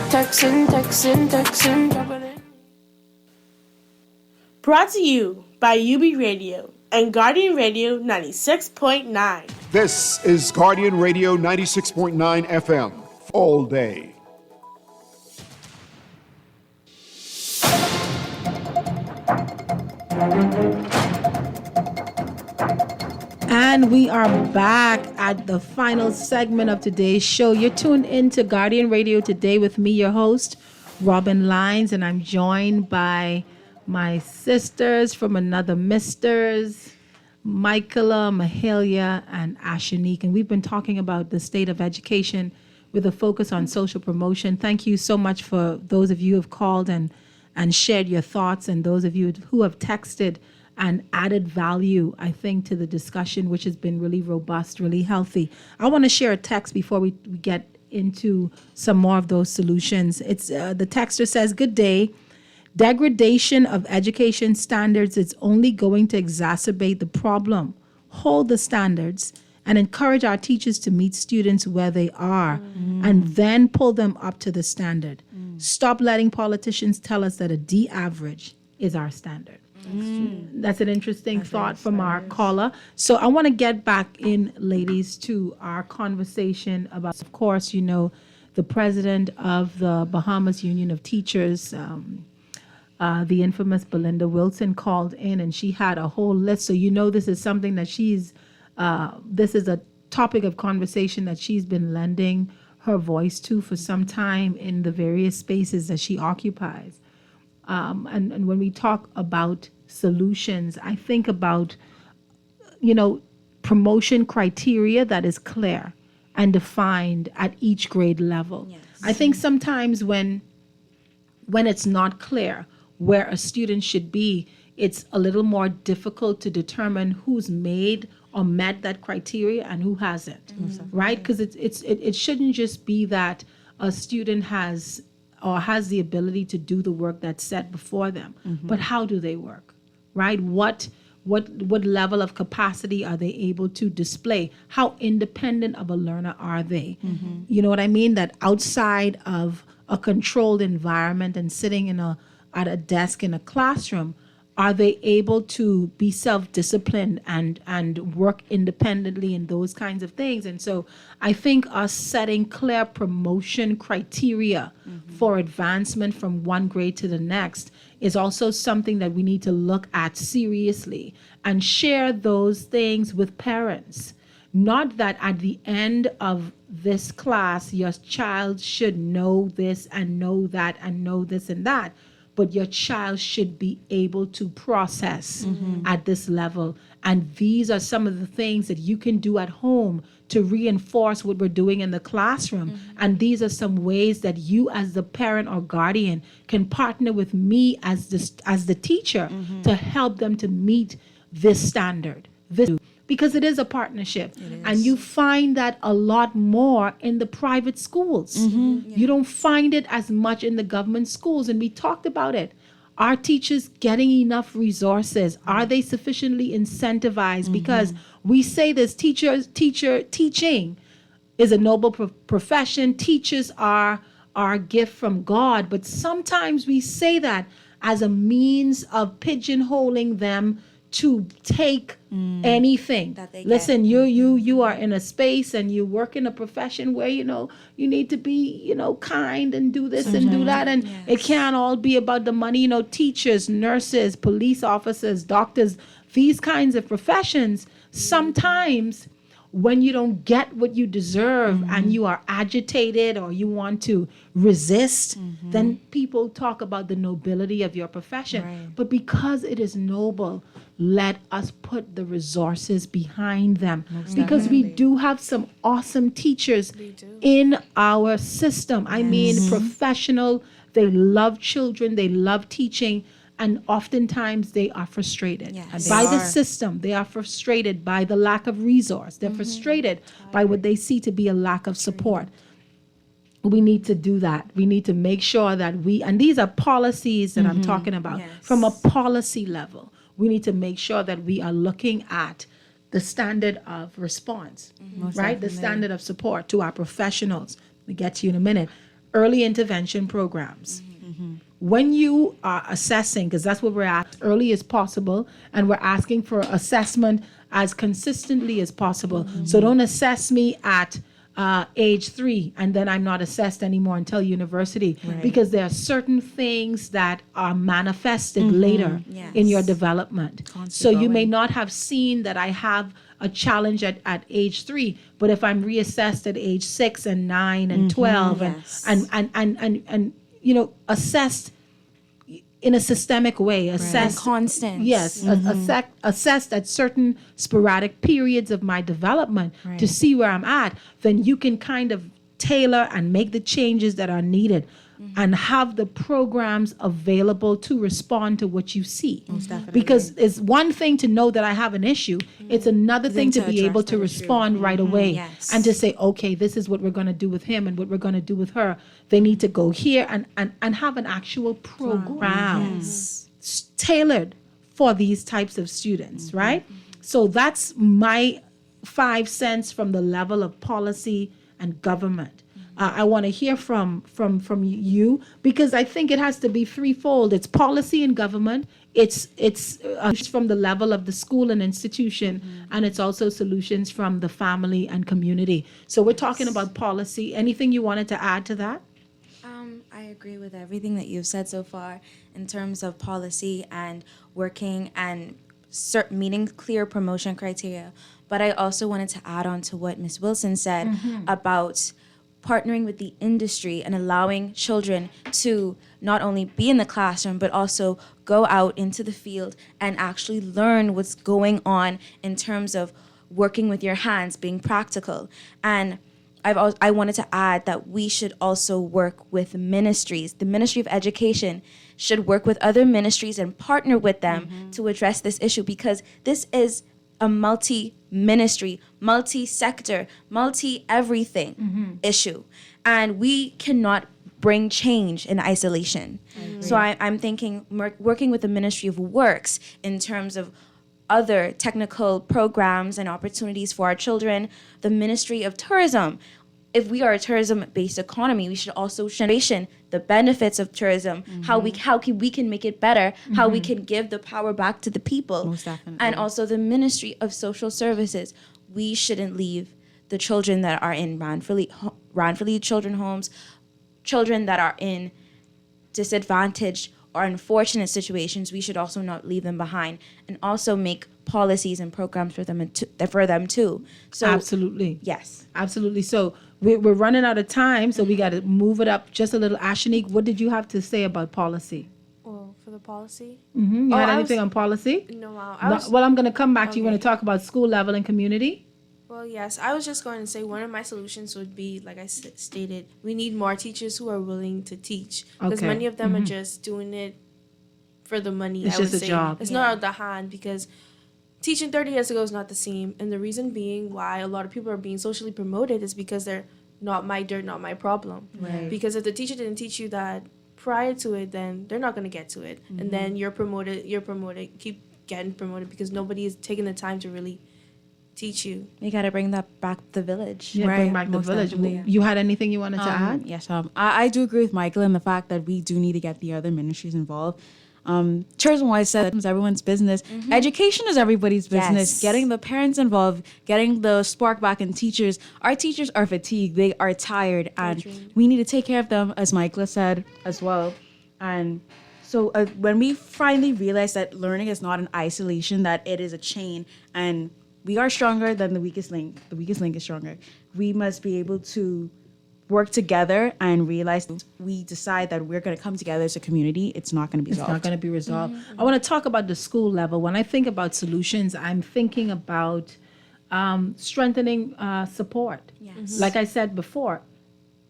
Texting. Brought to you by UB Radio and Guardian Radio 96.9. This is Guardian Radio 96.9 FM, all day. And we are back at the final segment of today's show. You're tuned in to Guardian Radio today with me, your host, Robin Lyons, and I'm joined by my sisters from another misters, Michaela, Mahalia, and Ashanique. And we've been talking about the state of education with a focus on social promotion. Thank you so much for those of you who have called and shared your thoughts, and those of you who have texted and added value, I think, to the discussion, which has been really robust, really healthy. I want to share a text before we get into some more of those solutions. It's the texter says, "Good day. Degradation of education standards is only going to exacerbate the problem. Hold the standards and encourage our teachers to meet students where they are and then pull them up to the standard. Stop letting politicians tell us that a D average is our standard." That's an interesting thought from our caller. So I want to get back in, ladies, to our conversation about, of course, you know, the president of the Bahamas Union of Teachers, the infamous Belinda Wilson, called in, and she had a whole list. So you know this is something that this is a topic of conversation that she's been lending her voice to for some time in the various spaces that she occupies. And when we talk about solutions, I think about, promotion criteria that is clear and defined at each grade level. Yes. I think sometimes when it's not clear where a student should be, it's a little more difficult to determine who's made or met that criteria and who hasn't, right? Because it shouldn't just be that a student has the ability to do the work that's set before them, but how do they work, right? What level of capacity are they able to display? How independent of a learner are they? You know what I mean? That outside of a controlled environment and sitting at a desk in a classroom, are they able to be self-disciplined and work independently and those kinds of things? And so I think us setting clear promotion criteria for advancement from one grade to the next is also something that we need to look at seriously and share those things with parents. Not that at the end of this class, your child should know this and know that and know this and that, but your child should be able to process at this level. And these are some of the things that you can do at home to reinforce what we're doing in the classroom. And these are some ways that you as the parent or guardian can partner with me as the teacher to help them to meet this standard. Because it is a partnership. And you find that a lot more in the private schools. You don't find it as much in the government schools. And we talked about it. Are teachers getting enough resources? Are they sufficiently incentivized? Because we say this, teaching is a noble profession. Teachers are our gift from God. But sometimes we say that as a means of pigeonholing them to take anything. Listen, you are in a space and you work in a profession where you need to be kind and do this and do that, and it can't all be about the money. Teachers, nurses, police officers, doctors, these kinds of professions, sometimes when you don't get what you deserve and you are agitated or you want to resist, then people talk about the nobility of your profession. But because it is noble, let us put the resources behind them. Because we do have some awesome teachers in our system. I mean, professional, they love children, they love teaching. And oftentimes they are frustrated by the system. They are frustrated by the lack of resource. They're frustrated by what they see to be a lack of support. We need to do that. We need to make sure that and these are policies that I'm talking about. From a policy level, we need to make sure that we are looking at the standard of response, right? The standard of support to our professionals. We'll get to you in a minute. Early intervention programs. When you are assessing, because that's what we're at, early as possible, and we're asking for assessment as consistently as possible. So don't assess me at age 3 and then I'm not assessed anymore until university, because there are certain things that are manifested later in your development. So you may not have seen that I have a challenge at age 3, but if I'm reassessed at age 6 and 9 and 12 and assessed in a systemic way, assessed constant. Yes, assessed at certain sporadic periods of my development to see where I'm at, then you can kind of tailor and make the changes that are needed and have the programs available to respond to what you see. Because it's one thing to know that I have an issue. It's another thing to be able to respond right away and to say, okay, this is what we're going to do with him and what we're going to do with her. They need to go here and have an actual program tailored for these types of students, right? So that's my 5 cents from the level of policy and government. I want to hear from you, because I think it has to be threefold. It's policy and government. It's from the level of the school and institution, and it's also solutions from the family and community. So we're talking about policy. Anything you wanted to add to that? I agree with everything that you've said so far in terms of policy and working and meeting clear promotion criteria. But I also wanted to add on to what Ms. Wilson said about partnering with the industry and allowing children to not only be in the classroom, but also go out into the field and actually learn what's going on in terms of working with your hands, being practical. And I wanted to add that we should also work with ministries. The Ministry of Education should work with other ministries and partner with them to address this issue, because this is a multi-ministry, multi-sector, multi-everything issue. And we cannot bring change in isolation. So I'm thinking working with the Ministry of Works in terms of other technical programs and opportunities for our children, the Ministry of Tourism. If we are a tourism-based economy, we should also show the benefits of tourism, how we can make it better, how we can give the power back to the people. Most definitely. And also the Ministry of Social Services. We shouldn't leave the children that are in Ranfurly children homes, children that are in disadvantaged or unfortunate situations. We should also not leave them behind, and also make policies and programs for them too. So absolutely, yes, absolutely. So we're running out of time, so we got to move it up just a little. Ashanique, what did you have to say about policy? Well, for the policy? You had anything on policy? No, well, I'm going to come back to you. You want to talk about school level and community? Well, yes. I was just going to say one of my solutions would be, like I stated, we need more teachers who are willing to teach. Because many of them are just doing it for the money, It's I would just a say. job. It's not out the hand, because teaching 30 years ago is not the same. And the reason being why a lot of people are being socially promoted is because they're not my dirt, not my problem. Right. Because if the teacher didn't teach you that prior to it, then they're not going to get to it. And then you're promoted, keep getting promoted, because nobody is taking the time to really teach you. We got to bring that back the village. Yeah, bring back the village. definitely. You had anything you wanted to add? Yes, I do agree with Michael in the fact that we do need to get the other ministries involved. Tourism-wise said it's everyone's business. Education is everybody's business. Yes. Getting the parents involved, getting the spark back in teachers. Our teachers are fatigued. They are tired, and we need to take care of them, as Michael said as well. And so when we finally realize that learning is not an isolation, that it is a chain, and we are stronger than the weakest link. The weakest link is stronger. We must be able to work together and realize we decide that we're going to come together as a community. It's not going to be resolved. It's not going to be resolved. I want to talk about the school level. When I think about solutions, I'm thinking about strengthening support. Yes. Like I said before,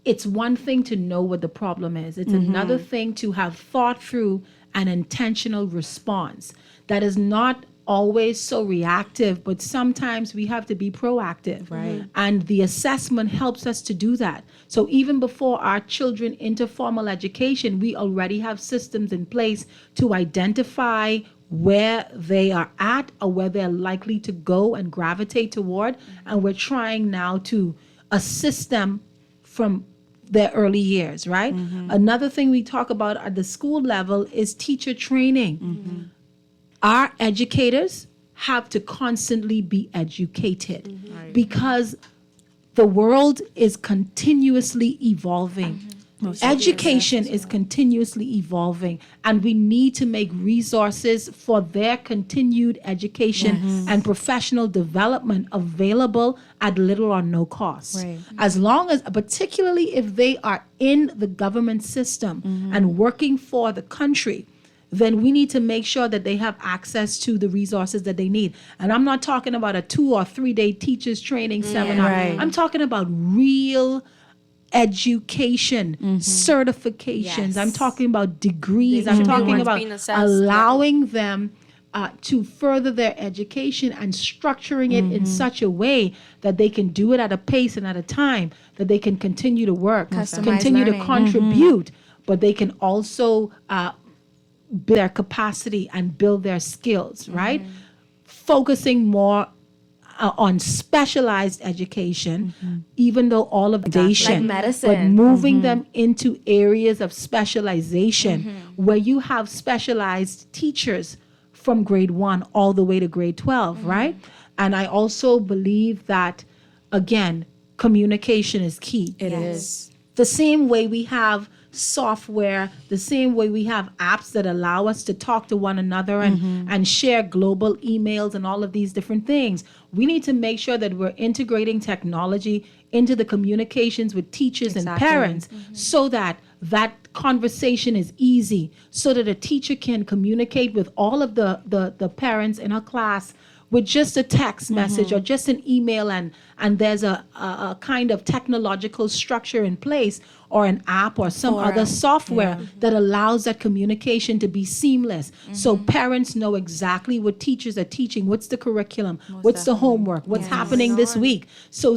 it's one thing to know what the problem is. It's another thing to have thought through an intentional response that is not always so reactive, but sometimes we have to be proactive. Right. And the assessment helps us to do that. So even before our children enter formal education, we already have systems in place to identify where they are at or where they're likely to go and gravitate toward. And we're trying now to assist them from their early years, right? Another thing we talk about at the school level is teacher training. Our educators have to constantly be educated because the world is continuously evolving. Education is continuously evolving, and we need to make resources for their continued education and professional development available at little or no cost. Right. As long as, particularly if they are in the government system and working for the country, then we need to make sure that they have access to the resources that they need. And I'm not talking about a 2 or 3 day teachers training seminar. Right. I'm talking about real education, certifications. Yes. I'm talking about degrees. They I'm should be talking ones about being assessed. allowing them to further their education and structuring it in such a way that they can do it at a pace and at a time that they can continue to work, Customized continue to learning. contribute, but they can also build their capacity and build their skills, right? Focusing more on specialized education, even though all of Like medicine. but moving them into areas of specialization where you have specialized teachers from grade 1 all the way to grade 12, right? And I also believe that, again, communication is key. It is. The same way we have software, the same way we have apps that allow us to talk to one another and share global emails and all of these different things. We need to make sure that we're integrating technology into the communications with teachers and parents so that that conversation is easy, so that a teacher can communicate with all of the parents in a class with just a text message or just an email, and there's a kind of technological structure in place, or an app or some other software that allows that communication to be seamless. So parents know exactly what teachers are teaching, what's the curriculum, what's the homework, what's happening this week. So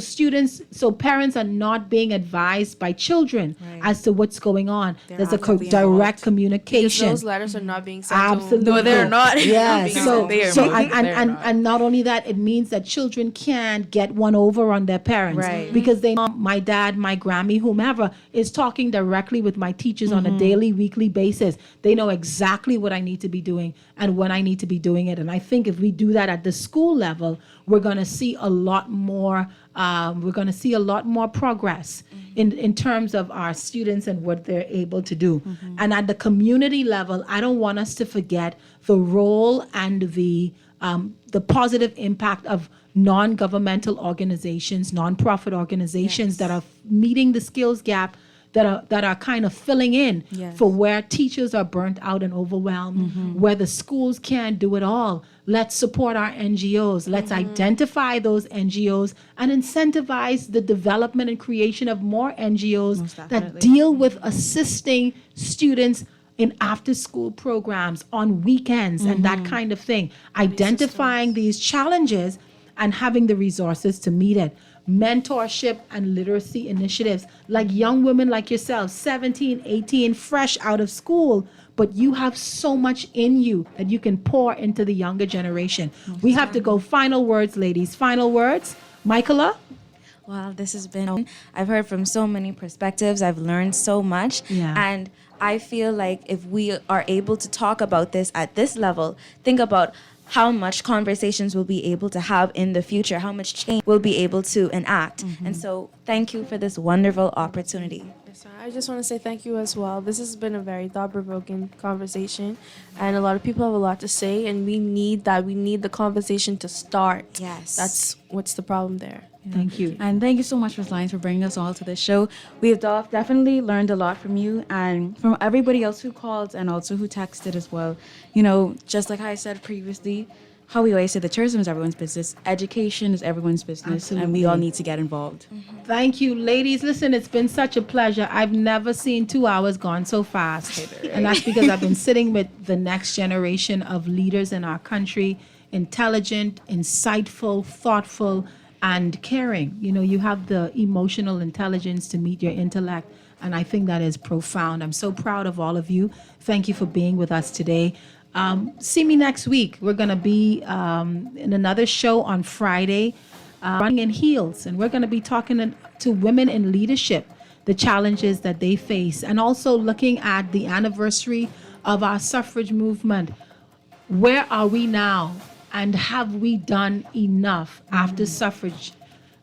parents are not being advised by children as to what's going on. There's a direct communication. Because those letters are not being sent Absolutely. to them. No, they're not. Yes. They're And not only that, it means that children can't get one over on their parents because they know my dad, my Grammy, whomever is talking directly with my teachers on a daily, weekly basis. They know exactly what I need to be doing and when I need to be doing it. And I think if we do that at the school level, we're going to see a lot more. We're going to see a lot more progress in terms of our students and what they're able to do. And at the community level, I don't want us to forget the role and the positive impact of non-governmental organizations, nonprofit organizations that are meeting the skills gap, that are kind of filling in for where teachers are burnt out and overwhelmed, where the schools can't do it all. Let's support our NGOs. Let's identify those NGOs and incentivize the development and creation of more NGOs that deal with assisting students in after-school programs, on weekends, and that kind of thing. Identifying these challenges and having the resources to meet it. Mentorship and literacy initiatives, like young women like yourself, 17, 18, fresh out of school, but you have so much in you that you can pour into the younger generation. We have to go. Final words, ladies. Final words. Michaela? Well, this has been, I've heard from so many perspectives. I've learned so much. And I feel like if we are able to talk about this at this level, think about how much conversations we'll be able to have in the future, how much change we'll be able to enact. And so thank you for this wonderful opportunity. Yes, I just want to say thank you as well. This has been a very thought-provoking conversation, and a lot of people have a lot to say, and we need that. We need the conversation to start. Yes. That's what's the problem there. Thank you. And thank you so much, Ms. Lyons, for bringing us all to this show. We have definitely learned a lot from you and from everybody else who called and also who texted as well. You know, just like I said previously, how we always say the tourism is everyone's business, education is everyone's business, and we all need to get involved. Thank you, ladies. Listen, it's been such a pleasure. I've never seen 2 hours gone so fast. And that's because I've been sitting with the next generation of leaders in our country, intelligent, insightful, thoughtful, and caring. You know, you have the emotional intelligence to meet your intellect, and I think that is profound. I'm so proud of all of you. Thank you for being with us today. See me next week. We're going to be in another show on Friday, Running in Heels, and we're going to be talking to women in leadership, the challenges that they face, and also looking at the anniversary of our suffrage movement. Where are we now? And have we done enough after suffrage?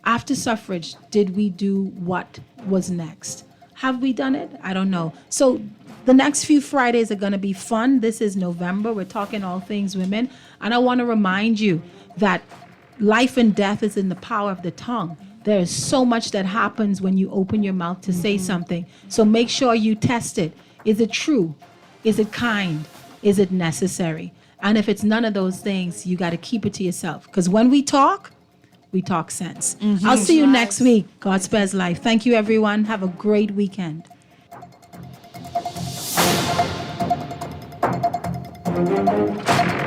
After suffrage, did we do what was next? Have we done it? I don't know. So the next few Fridays are going to be fun. This is November. We're talking all things women. And I want to remind you that life and death is in the power of the tongue. There is so much that happens when you open your mouth to say something. So make sure you test it. Is it true? Is it kind? Is it necessary? And if it's none of those things, you got to keep it to yourself. Because when we talk sense. I'll see you next week. God spares life. Thank you, everyone. Have a great weekend. Thank you.